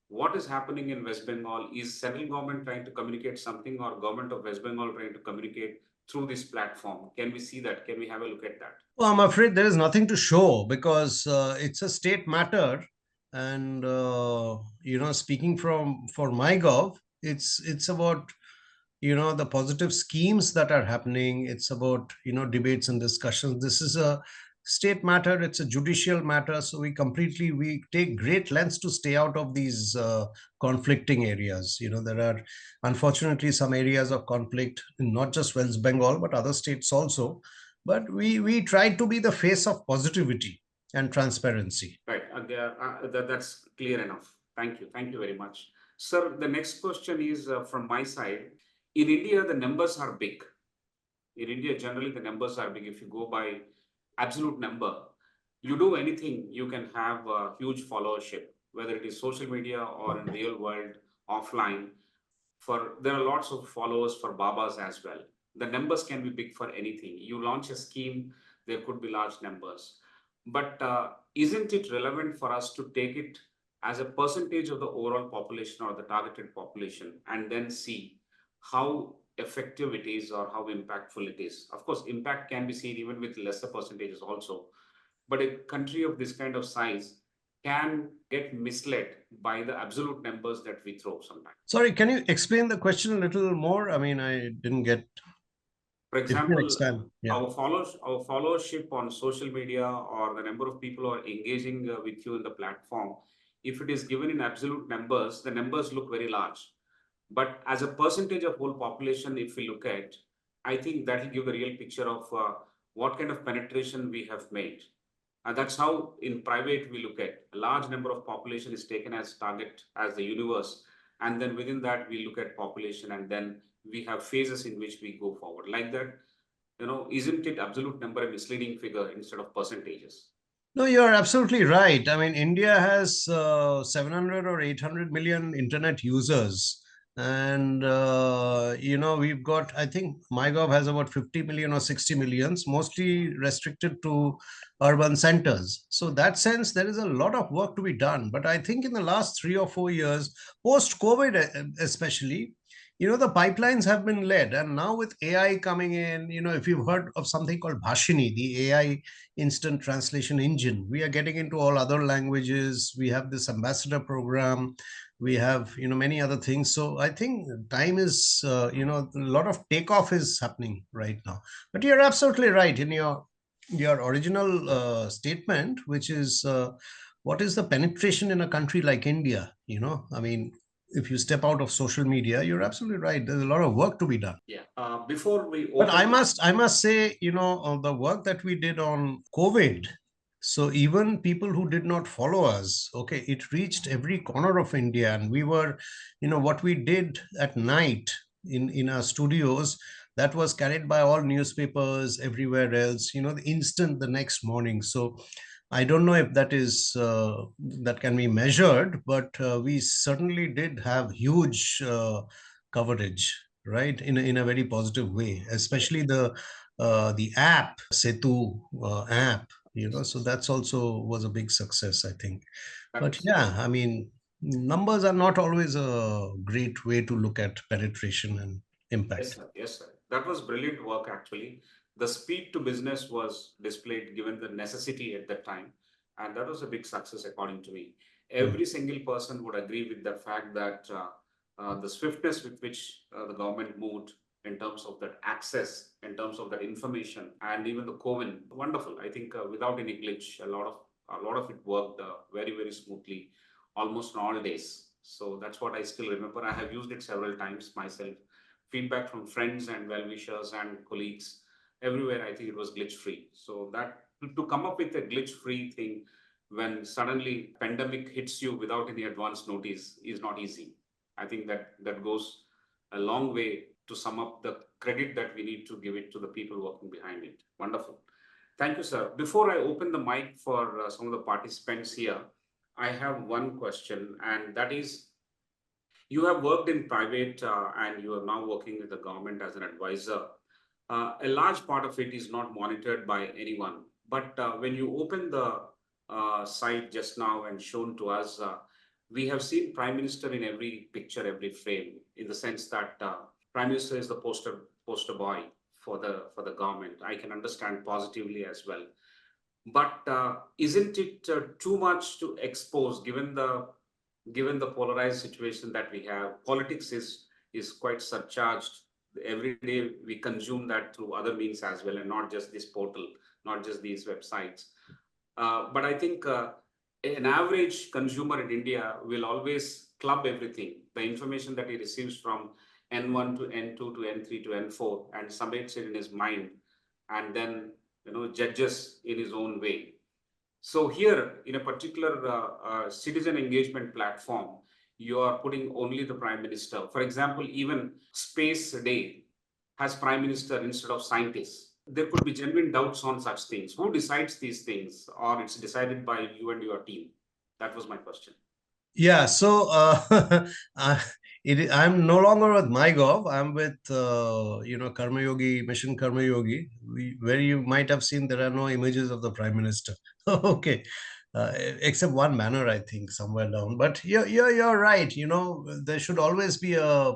[SPEAKER 1] what is happening in West Bengal. Is central government trying to communicate something or government of West Bengal trying to communicate through this platform? Can we see that? Can we have a look at that?
[SPEAKER 2] Well, I'm afraid there is nothing to show because it's a state matter. And, speaking for MyGov, it's about the positive schemes that are happening. It's about debates and discussions. This is a state matter. It's a judicial matter. So we take great lengths to stay out of these conflicting areas. There are unfortunately some areas of conflict in not just West Bengal but other states also. But we try to be the face of positivity and transparency.
[SPEAKER 1] Right. That's clear enough. Thank you very much, sir. The next question is from my side. In India, the numbers are big. In India, generally, the numbers are big. If you go by absolute number, you do anything, you can have a huge followership, whether it is social media or in real world, offline. There are lots of followers for Babas as well. The numbers can be big for anything. You launch a scheme, there could be large numbers. But isn't it relevant for us to take it as a percentage of the overall population or the targeted population and then see how effective it is or how impactful it is? Of course, impact can be seen even with lesser percentages also. But a country of this kind of size can get misled by the absolute numbers that we throw sometimes.
[SPEAKER 2] Sorry, can you explain the question a little more? I mean, I didn't get.
[SPEAKER 1] For example,
[SPEAKER 2] Yeah.
[SPEAKER 1] our followership on social media or the number of people who are engaging with you in the platform, if it is given in absolute numbers, the numbers look very large. But as a percentage of whole population, if we look at, I think that will give a real picture of what kind of penetration we have made. And that's how in private we look at a large number of population is taken as target as the universe. And then within that, we look at population and then we have phases in which we go forward like that. Isn't it absolute number a misleading figure instead of percentages?
[SPEAKER 2] No, you're absolutely right. I mean, India has 700 or 800 million internet users. And, we've got, I think MyGov has about 50 million or 60 millions, mostly restricted to urban centers. So, that sense, there is a lot of work to be done. But I think in the last 3 or 4 years, post COVID especially, the pipelines have been led. And now with AI coming in, if you've heard of something called Bhashini, the AI instant translation engine, we are getting into all other languages. We have this ambassador program. We have, many other things. So I think time is, a lot of takeoff is happening right now. But you're absolutely right in your original statement, which is what is the penetration in a country like India? I mean, if you step out of social media, you're absolutely right. There's a lot of work to be done.
[SPEAKER 1] Yeah. Before we
[SPEAKER 2] But
[SPEAKER 1] open,
[SPEAKER 2] I must say, the work that we did on COVID. So even people who did not follow us, okay, it reached every corner of India, and we were, what we did at night in our studios, that was carried by all newspapers everywhere else. The instant the next morning. So I don't know if that can be measured, but we certainly did have huge coverage, right? In a very positive way, especially the app Setu app. So that's also was a big success, I think. But
[SPEAKER 1] correct.
[SPEAKER 2] yeah, I mean, numbers are not always a great way to look at penetration and
[SPEAKER 1] Yes,
[SPEAKER 2] impact.
[SPEAKER 1] sir. Yes, sir. That was brilliant work, actually. The speed to business was displayed given the necessity at that time. And that was a big success, according to me.
[SPEAKER 2] Mm.
[SPEAKER 1] Every single person would agree with the fact that the swiftness with which the government moved in terms of that access, in terms of that information, and even the COVID, wonderful. I think without any glitch, a lot of it worked very, very smoothly, almost on all days. So that's what I still remember. I have used it several times myself. Feedback from friends and well-wishers and colleagues everywhere, I think it was glitch-free. So that to come up with a glitch-free thing when suddenly pandemic hits you without any advance notice is not easy. I think that goes a long way to sum up the credit that we need to give it to the people working behind it. Wonderful. Thank you, sir. Before I open the mic for some of the participants here, I have one question, and that is, you have worked in private and you are now working with the government as an advisor. A large part of it is not monitored by anyone. But when you open the site just now and shown to us, we have seen Prime Minister in every picture, every frame, in the sense that Prime Minister is the poster boy for the government. I can understand positively as well. But isn't it too much to expose given the polarized situation that we have? Politics is quite surcharged. Every day we consume that through other means as well, and not just this portal, not just these websites. But I think an average consumer in India will always club everything, the information that he receives from N1 to N2 to N3 to N4, and summates it in his mind, and then judges in his own way. So here, in a particular citizen engagement platform, you are putting only the Prime Minister. For example, even Space Day has Prime Minister instead of scientists. There could be genuine doubts on such things. Who decides these things, or it's decided by you and your team? That was my question.
[SPEAKER 2] Yeah, so uh, I'm no longer with MyGov. I'm with Karma Yogi, Mission Karma Yogi, where you might have seen there are no images of the Prime Minister. Okay, except one banner, I think, somewhere down. But you're right. There should always be a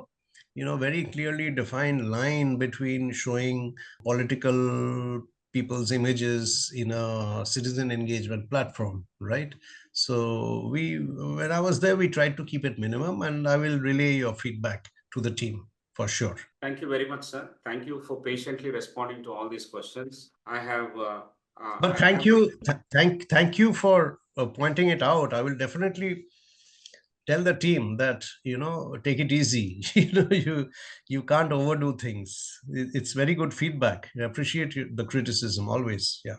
[SPEAKER 2] very clearly defined line between showing political people's images in a citizen engagement platform, right? So when I was there, we tried to keep it minimum, and I will relay your feedback to the team for sure.
[SPEAKER 1] Thank you very much, sir. Thank you for patiently responding to all these questions. I have.
[SPEAKER 2] But thank you for pointing it out. I will definitely tell the team that, take it easy. You can't overdo things. It's very good feedback. I appreciate the criticism always. Yeah.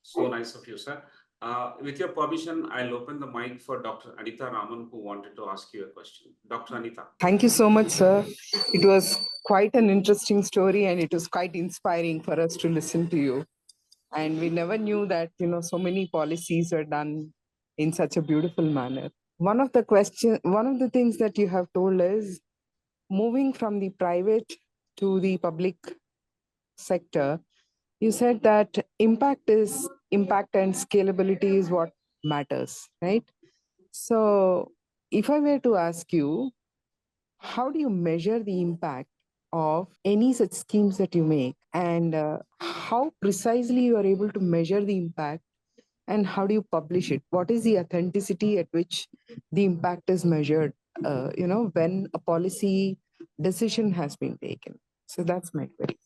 [SPEAKER 1] So nice of you, sir. With your permission, I'll open the mic for Dr. Anita Raman, who wanted to ask you a question. Dr. Anita.
[SPEAKER 4] Thank you so much, sir. It was quite an interesting story, and it was quite inspiring for us to listen to you. And we never knew that, so many policies were done in such a beautiful manner. One of the things that you have told is moving from the private to the public sector. You said that impact and scalability is what matters, right? So if I were to ask you, how do you measure the impact of any such schemes that you make, and how precisely you are able to measure the impact, and how do you publish it? What is the authenticity at which the impact is measured, when a policy decision has been taken? So that's my query.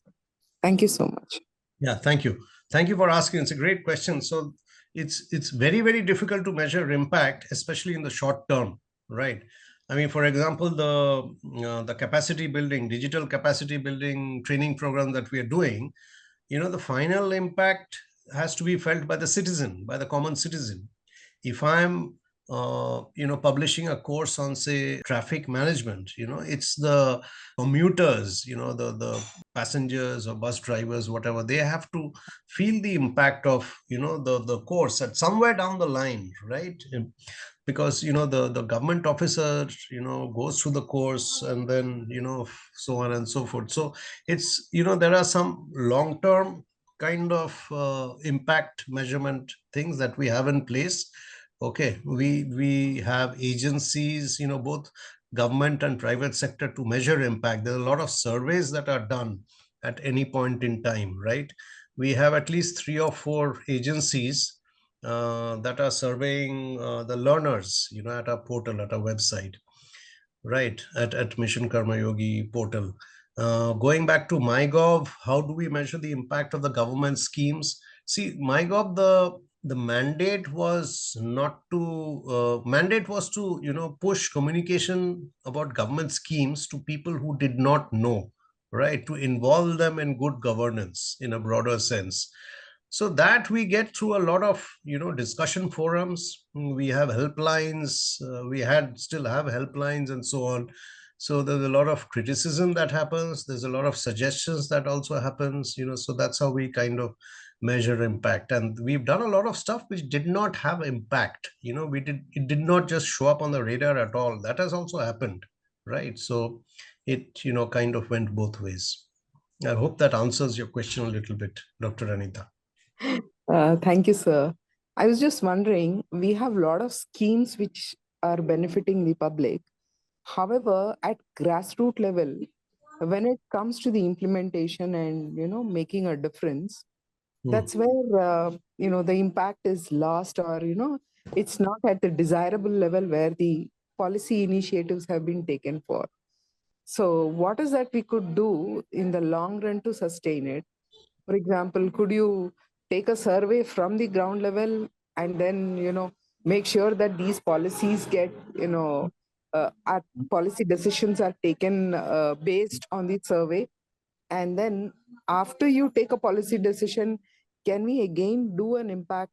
[SPEAKER 4] Thank you so much.
[SPEAKER 2] Yeah, thank you. Thank you for asking. It's a great question. So it's very, very difficult to measure impact, especially in the short term, right? I mean, for example, the capacity building, digital capacity building training program that we are doing, the final impact has to be felt by the citizen, by the common citizen. If I'm publishing a course on, say, traffic management, it's the commuters, the passengers or bus drivers, whatever, they have to feel the impact of, the course at somewhere down the line, right? Because the government officer goes through the course, and then so on and so forth. So it's there are some long term kind of impact measurement things that we have in place. Okay, we have agencies, both government and private sector, to measure impact. There are a lot of surveys that are done at any point in time, right? We have at least 3 or 4 agencies that are surveying the learners, at our portal, at our website, right? At Mission Karma Yogi portal. Going back to MyGov, how do we measure the impact of the government schemes? See, MyGov, the mandate was not to mandate was to push communication about government schemes to people who did not know, right? To involve them in good governance in a broader sense. So that we get through a lot of discussion forums. We have helplines, still have helplines, and so on. So there's a lot of criticism that happens, there's a lot of suggestions that also happens, so that's how we kind of measure impact. And we've done a lot of stuff which did not have impact. It did not just show up on the radar at all. That has also happened, right? So it kind of went both ways. I hope that answers your question a little bit, Dr. Anita.
[SPEAKER 4] Thank you, sir. I was just wondering, we have a lot of schemes which are benefiting the public. However, at grassroots level, when it comes to the implementation and making a difference, that's where the impact is lost, or it's not at the desirable level where the policy initiatives have been taken for. So what is that we could do in the long run to sustain it? For example, could you take a survey from the ground level and then make sure that these policies get our policy decisions are taken based on the survey? And then after you take a policy decision, can we again do an impact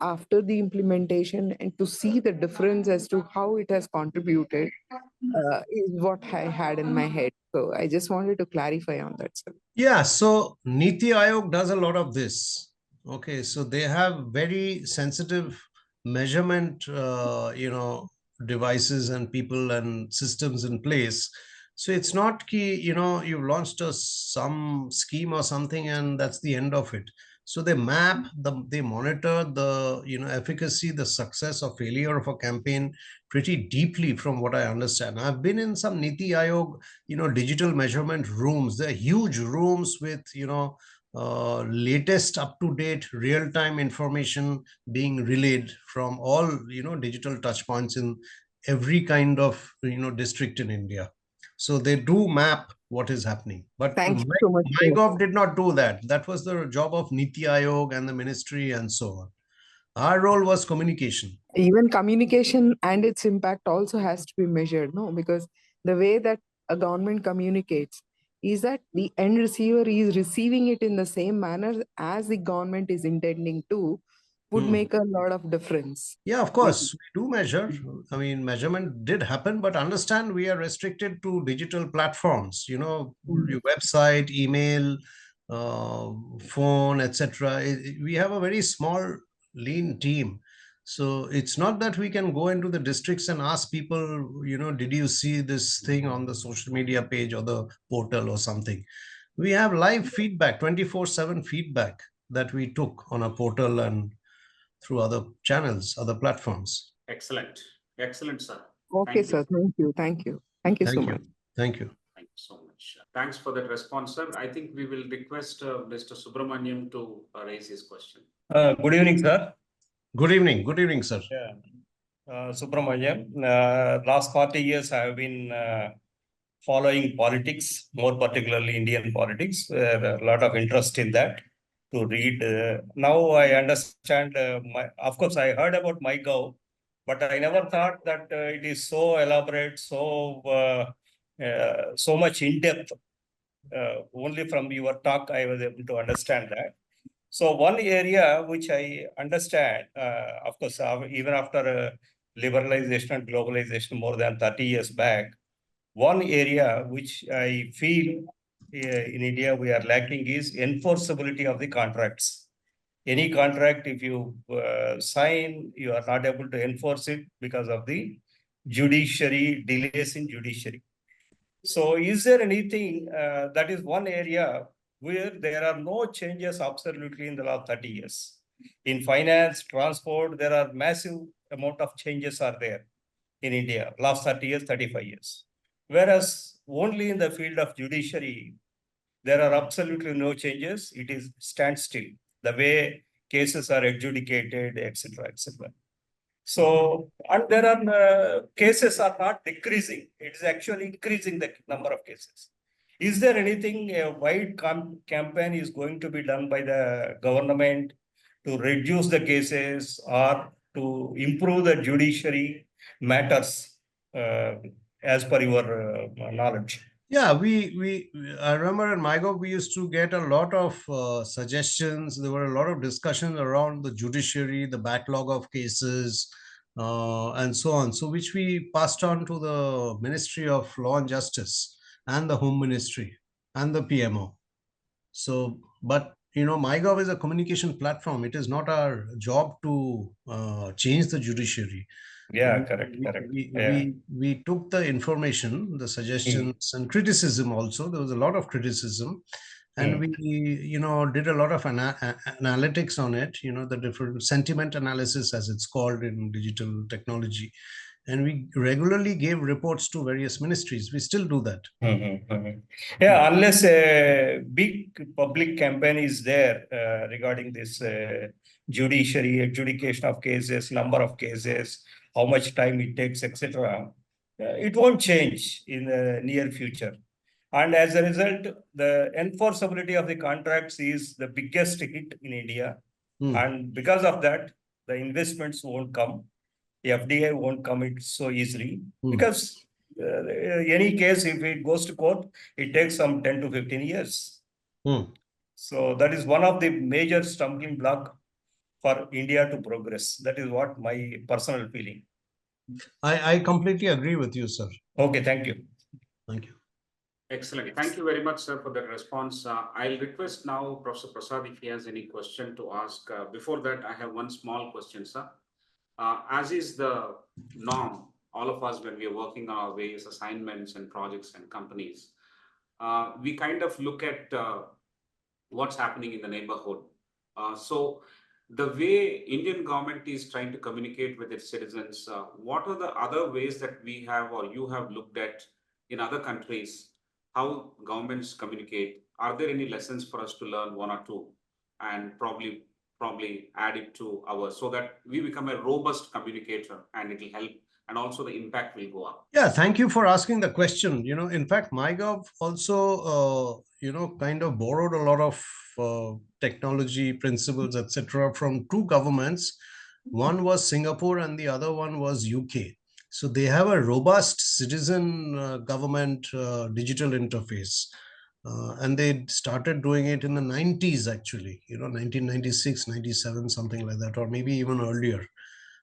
[SPEAKER 4] after the implementation, and to see the difference as to how it has contributed is what I had in my head. So I just wanted to clarify on that, sir.
[SPEAKER 2] Yeah, so Niti Aayog does a lot of this. Okay, so they have very sensitive measurement, devices and people and systems in place. So it's not key, you've launched some scheme or something and that's the end of it. So they map, they monitor the efficacy, the success or failure of a campaign pretty deeply, from what I understand. I've been in some Niti Aayog digital measurement rooms. They're huge rooms with latest up-to-date real-time information being relayed from all digital touch points in every kind of district in India. So they do map what is happening. But
[SPEAKER 4] Thank you so much.
[SPEAKER 2] MyGov did not do that. That was the job of Niti Aayog and the ministry and so on. Our role was communication.
[SPEAKER 4] Even communication and its impact also has to be measured, no? Because the way that a government communicates is that the end receiver is receiving it in the same manner as the government is intending to, would make a lot of difference.
[SPEAKER 2] Yeah, of course, we do measure. I mean, measurement did happen, but understand we are restricted to digital platforms, you know, your website, email, phone, etc. We have a very small, lean team. So it's not that we can go into the districts and ask people, you know, did you see this thing on the social media page or the portal or something? We have live feedback, 24/7 feedback that we took on a portal and through other channels, other platforms.
[SPEAKER 1] Excellent. Excellent, sir.
[SPEAKER 4] Okay,
[SPEAKER 1] Thank you.
[SPEAKER 4] sir. Thank you. Thank you. Thank you so
[SPEAKER 2] Thank
[SPEAKER 4] much.
[SPEAKER 2] you. Thank you.
[SPEAKER 1] Thank you so much. Thanks for that response, sir. I think we will request Mr. Subramaniam to raise his question.
[SPEAKER 5] Good evening, sir.
[SPEAKER 2] Good evening. Good evening, sir.
[SPEAKER 5] Yeah. Subramaniam, last 40 years I have been following politics, more particularly Indian politics, a lot of interest in that to read. Now I understand, of course, I heard about MyGov, but I never thought that it is so elaborate, so much in depth. Only from your talk, I was able to understand that. So one area which I understand, of course, even after liberalization and globalization more than 30 years back, one area which I feel in India we are lacking is enforceability of the contracts. Any contract, if you sign, you are not able to enforce it because of the judiciary, delays in judiciary. So is there anything, that is one area where there are no changes absolutely in the last 30 years. In finance, transport, there are massive amount of changes are there in India, last 30 years, 35 years. Whereas only in the field of judiciary, there are absolutely no changes. It is standstill, the way cases are adjudicated, etc., etc. So, and there are cases are not decreasing. It is actually increasing the number of cases. Is there anything, a wide campaign is going to be done by the government to reduce the cases or to improve the judiciary matters as per your knowledge?
[SPEAKER 2] Yeah, I remember in MyGov, we used to get a lot of suggestions. There were a lot of discussions around the judiciary, the backlog of cases, and so on. So, which we passed on to the Ministry of Law and Justice and the Home Ministry and the PMO. So, but you know, MyGov is a communication platform. It is not our job to change the judiciary.
[SPEAKER 5] Yeah, correct.
[SPEAKER 2] We took the information, the suggestions, and criticism also. There was a lot of criticism, and we, you know, did a lot of analytics on it. You know, the different sentiment analysis, as it's called in digital technology, and we regularly gave reports to various ministries. We still do that.
[SPEAKER 5] Yeah, unless a big public campaign is there regarding this judiciary, adjudication of cases, number of cases, how much time it takes, etc., it won't change in the near future. And as a result, the enforceability of the contracts is the biggest hit in India. And because of that, the investments won't come. The FDI won't come in so easily because any case, if it goes to court, it takes some 10 to 15 years. So that is one of the major stumbling block for India to progress. That is what my personal feeling.
[SPEAKER 2] I completely agree with you, sir.
[SPEAKER 5] Okay, thank you.
[SPEAKER 2] Thank you.
[SPEAKER 1] Excellent. Thank you very much, sir, for that response. I'll request now Professor Prasad if he has any question to ask. Before that, I have one small question, sir. As is the norm, all of us, when we are working on our various assignments and projects and companies, we kind of look at what's happening in the neighborhood. So the way Indian government is trying to communicate with its citizens, what are the other ways that we have or you have looked at in other countries, how governments communicate? Are there any lessons for us to learn, one or two, and probably add it to ours so that we become a robust communicator and it will help and also the impact will go up?
[SPEAKER 2] Yeah, thank you for asking the question. You know, in fact, MyGov also, you know, kind of borrowed a lot of technology principles, etc., from two governments One was Singapore and the other one was UK. So they have a robust citizen government digital interface. And they started doing it in the 90s, actually, 1996, 97, something like that, or maybe even earlier.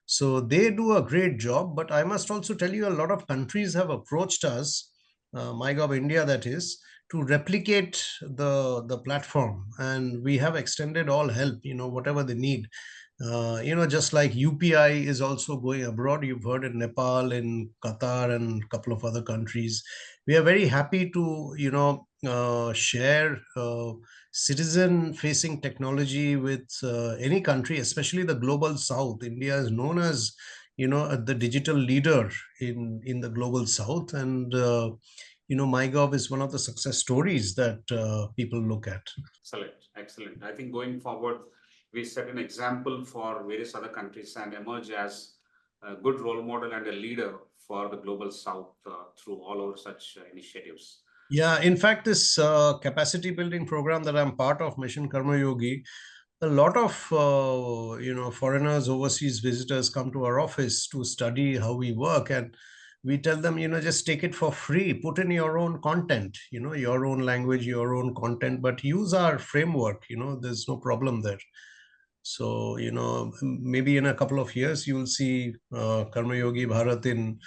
[SPEAKER 2] So they do a great job. But I must also tell you, a lot of countries have approached us, MyGov India, that is, to replicate the platform. And we have extended all help, whatever they need. Just like UPI is also going abroad. You've heard in Nepal, in Qatar, and a couple of other countries. We are very happy to, share citizen-facing technology with any country, especially the global South. India is known as, the digital leader in the global South, and MyGov is one of the success stories that people look at.
[SPEAKER 1] Excellent, excellent. I think going forward, we set an example for various other countries and emerge as a good role model and a leader for the global South through all our such initiatives.
[SPEAKER 2] Yeah, in fact, this capacity building program that I'm part of, Mission Karma Yogi, a lot of foreigners, overseas visitors come to our office to study how we work, and we tell them, just take it for free, put in your own content, your own language, your own content, but use our framework. There's no problem there. So maybe in a couple of years you will see Karma Yogi Bharat in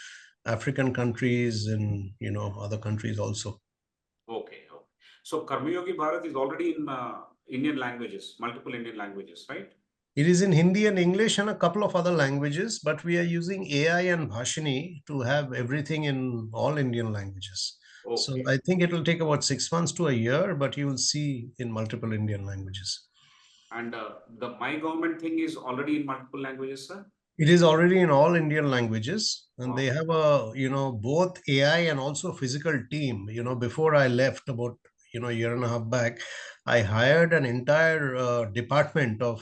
[SPEAKER 2] African countries and other countries also.
[SPEAKER 1] Okay, okay. So Karma Yogi Bharat is already in Indian languages, multiple Indian languages, right?
[SPEAKER 2] It is in Hindi and English and a couple of other languages, but we are using AI and Bhashini to have everything in all Indian languages. So
[SPEAKER 1] Okay.
[SPEAKER 2] I think it will take about 6 months to a year, but you will see in multiple Indian languages.
[SPEAKER 1] And the My Government thing is already in multiple languages, sir?
[SPEAKER 2] It is already in all Indian languages, and
[SPEAKER 1] Wow.
[SPEAKER 2] they have a, both AI and also physical team. Before I left about, a year and a half back, I hired an entire department of,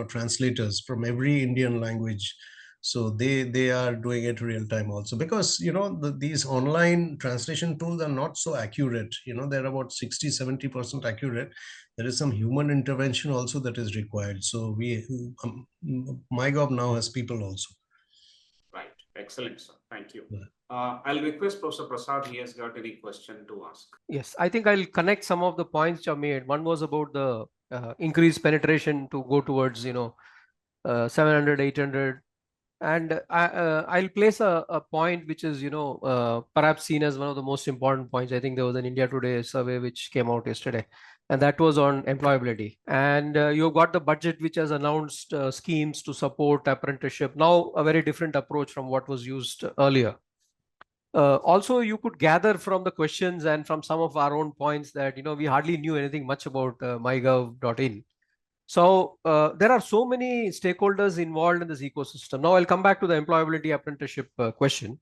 [SPEAKER 2] translators from every Indian language. So they are doing it real time also, because, these online translation tools are not so accurate. They're about 60-70% accurate. There is some human intervention also that is required. So MyGov now has people also.
[SPEAKER 1] Right. Excellent, sir. Thank you.
[SPEAKER 2] Yeah.
[SPEAKER 1] I'll request Professor Prasad, he has got any question to ask.
[SPEAKER 3] Yes, I think I'll connect some of the points you made. One was about the increased penetration to go towards, 700, 800. And I'll place a point which is, perhaps seen as one of the most important points. I think there was an India Today survey which came out yesterday, and that was on employability. And you've got the budget which has announced schemes to support apprenticeship. Now, a very different approach from what was used earlier. Also, you could gather from the questions and from some of our own points that, we hardly knew anything much about mygov.in. So there are so many stakeholders involved in this ecosystem. Now I'll come back to the employability apprenticeship question.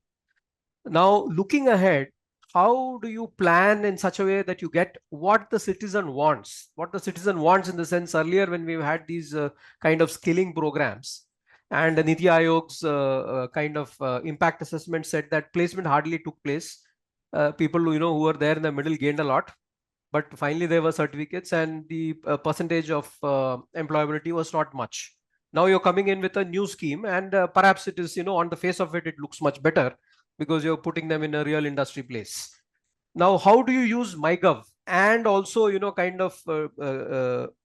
[SPEAKER 3] Now, looking ahead, how do you plan in such a way that you get what the citizen wants? What the citizen wants in the sense, earlier when we've had these kind of skilling programs, and the Niti Aayog's kind of impact assessment said that placement hardly took place. People who were there in the middle gained a lot, but finally there were certificates, and the percentage of employability was not much. Now you're coming in with a new scheme, and perhaps it is, on the face of it, it looks much better because you're putting them in a real industry place. Now, how do you use MyGov and also, kind of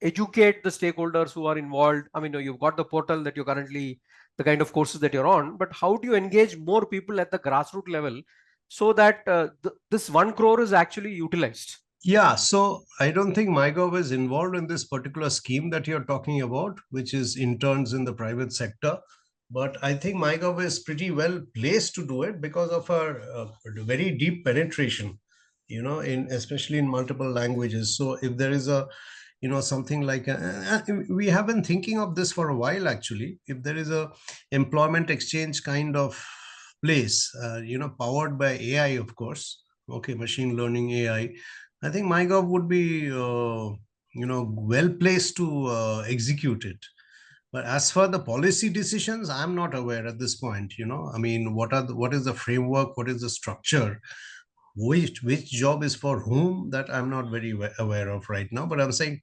[SPEAKER 3] educate the stakeholders who are involved? I mean, you've got the portal that you're currently, the kind of courses that you're on, but how do you engage more people at the grassroots level so that this 1 crore is actually utilized?
[SPEAKER 2] Yeah, so I don't think MyGov is involved in this particular scheme that you're talking about, which is interns in the private sector. But I think MyGov is pretty well placed to do it because of our very deep penetration, especially in multiple languages. So if there is a, something like we have been thinking of this for a while, actually. If there is a employment exchange kind of place, powered by AI, of course, okay, machine learning AI, I think MyGov would be, well placed to execute it. But as for the policy decisions, I'm not aware at this point. I mean, what is the framework? What is the structure? Which job is for whom? That I'm not very aware of right now. But I'm saying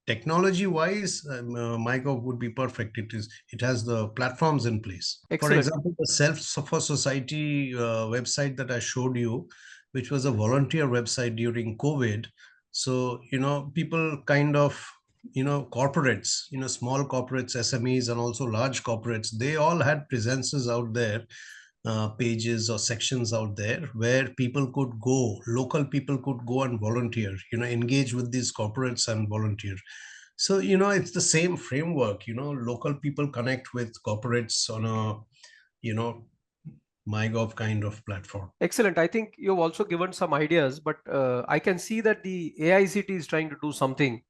[SPEAKER 2] technology wise, MyGov would be perfect. It has the platforms in place. For
[SPEAKER 3] Excellent.
[SPEAKER 2] example, the Self for Society website that I showed you, which was a volunteer website during COVID. So, people kind of, corporates, small corporates, SMEs, and also large corporates, they all had presences out there, pages or sections out there where local people could go and volunteer, engage with these corporates and volunteer. So, it's the same framework, local people connect with corporates on a, MyGov kind of platform.
[SPEAKER 3] Excellent. I think you've also given some ideas, but I can see that the AICT is trying to do something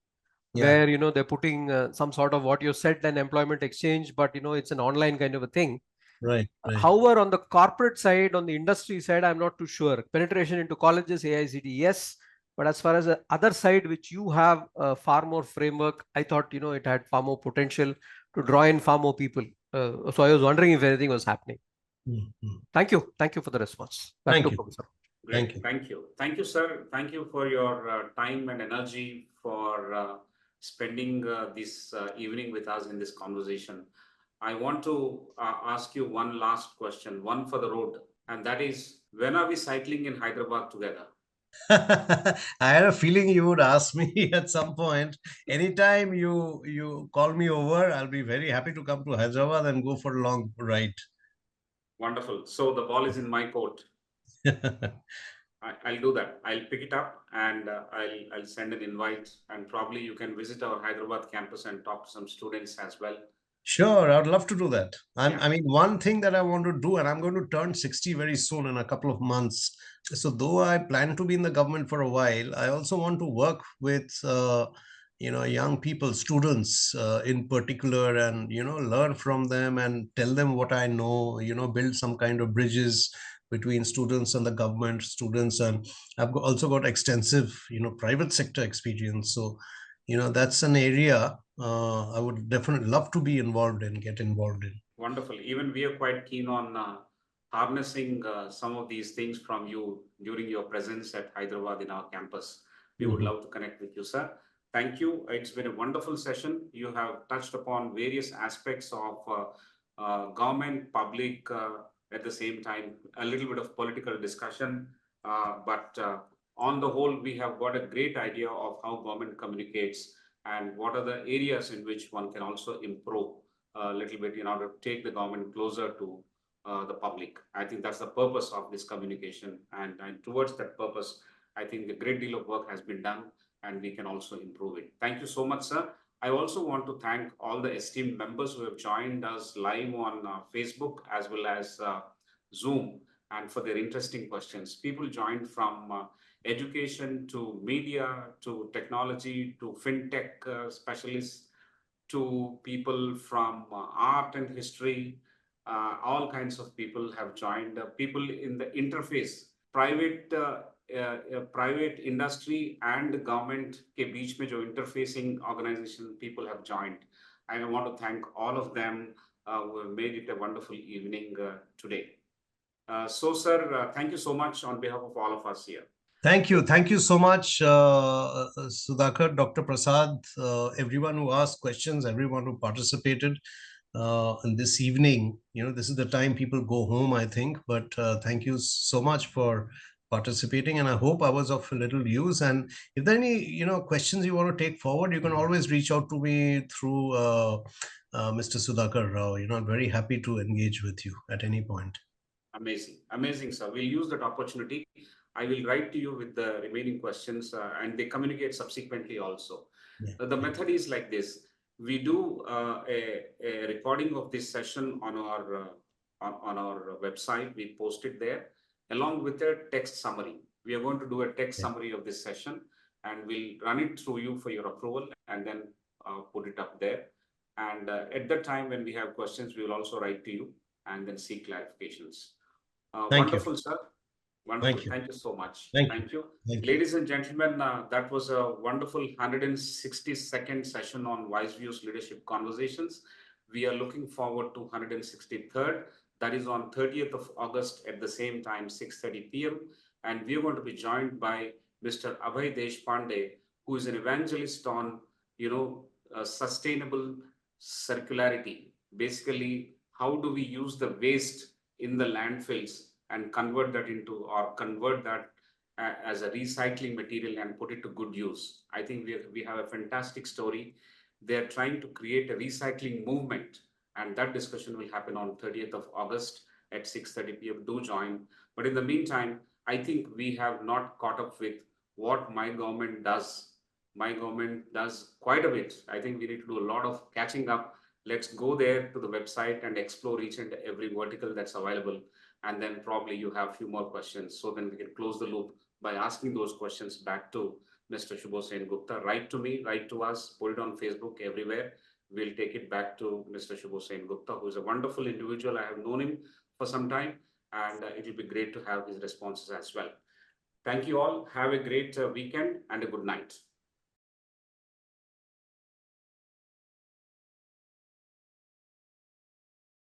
[SPEAKER 3] where, they're putting some sort of what you said, an employment exchange, but, it's an online kind of a thing.
[SPEAKER 2] Right.
[SPEAKER 3] However, on the corporate side, on the industry side, I'm not too sure. Penetration into colleges, AICT, yes. But as far as the other side, which you have far more framework, I thought, it had far more potential to draw in far more people. So I was wondering if anything was happening.
[SPEAKER 2] Mm-hmm.
[SPEAKER 3] Thank you. Thank you for the response.
[SPEAKER 2] Thank you.
[SPEAKER 3] Professor.
[SPEAKER 1] Great. Thank you. Thank you, sir. Thank you for your time and energy for spending this evening with us in this conversation. I want to ask you one last question, one for the road, and that is, when are we cycling in Hyderabad together?
[SPEAKER 2] I had a feeling you would ask me at some point. Anytime you call me over, I'll be very happy to come to Hyderabad and go for a long ride.
[SPEAKER 1] Wonderful. So the ball is in my court. I'll do that. I'll pick it up and I'll send an invite, and probably you can visit our Hyderabad campus and talk to some students as well.
[SPEAKER 2] Sure, I'd love to do that. I mean, one thing that I want to do, and I'm going to turn 60 very soon in a couple of months. So though I plan to be in the government for a while, I also want to work with, young people, students in particular, and, learn from them and tell them what I know, build some kind of bridges between students and the government, students. And I've also got extensive, private sector experience. So, that's an area I would definitely love to be involved in, get involved in.
[SPEAKER 1] Wonderful. Even we are quite keen on harnessing some of these things from you during your presence at Hyderabad in our campus. We would love to connect with you, sir. Thank you. It's been a wonderful session. You have touched upon various aspects of government, public, at the same time, a little bit of political discussion. But on the whole, we have got a great idea of how government communicates and what are the areas in which one can also improve a little bit in order to take the government closer to the public. I think that's the purpose of this communication. And towards that purpose, I think a great deal of work has been done and we can also improve it. Thank you so much, sir. I also want to thank all the esteemed members who have joined us live on Facebook as well as Zoom, and for their interesting questions. People joined from education to media to technology to fintech specialists to people from art and history. All kinds of people have joined. People in the interface, private industry and government के बीच में जो interfacing organization people have joined. I want to thank all of them who have made it a wonderful evening today. So, sir, thank you so much on behalf of all of us here.
[SPEAKER 2] Thank you. Thank you so much, Sudhakar, Dr. Prasad, everyone who asked questions, everyone who participated in this evening. This is the time people go home, I think, but thank you so much for participating, and I hope I was of a little use. And if there are any, questions you want to take forward, you can always reach out to me through Mr. Sudhakar Rao. I'm very happy to engage with you at any point.
[SPEAKER 1] Amazing. Amazing, sir. We'll use that opportunity. I will write to you with the remaining questions and they communicate subsequently also. The method is like this. We do a recording of this session on our website. We post it there along with a text summary. We are going to do a text summary of this session and we'll run it through you for your approval and then put it up there. And at that time when we have questions, we will also write to you and then seek clarifications. Wonderful, sir. Wonderful. Thank you so much. Thank you. Ladies and gentlemen, that was a wonderful 162nd session on WiseViews Leadership Conversations. We are looking forward to 163rd. That is on 30th of August at the same time, 6:30 p.m. And we are going to be joined by Mr. Abhay Deshpande, who is an evangelist on sustainable circularity. Basically, how do we use the waste in the landfills and convert that as a recycling material and put it to good use. I think we have a fantastic story. They're trying to create a recycling movement, and that discussion will happen on 30th of August at 6:30 p.m. Do join. But in the meantime, I think we have not caught up with what my government does. My government does quite a bit. I think we need to do a lot of catching up. Let's go there to the website and explore each and every vertical that's available. And then probably you have a few more questions. So then we can close the loop by asking those questions back to Mr. Shubho Sengupta. Write to me, write to us, put it on Facebook, everywhere. We'll take it back to Mr. Shubho Sengupta, who is a wonderful individual. I have known him for some time, and it will be great to have his responses as well. Thank you all. Have a great weekend and a good night.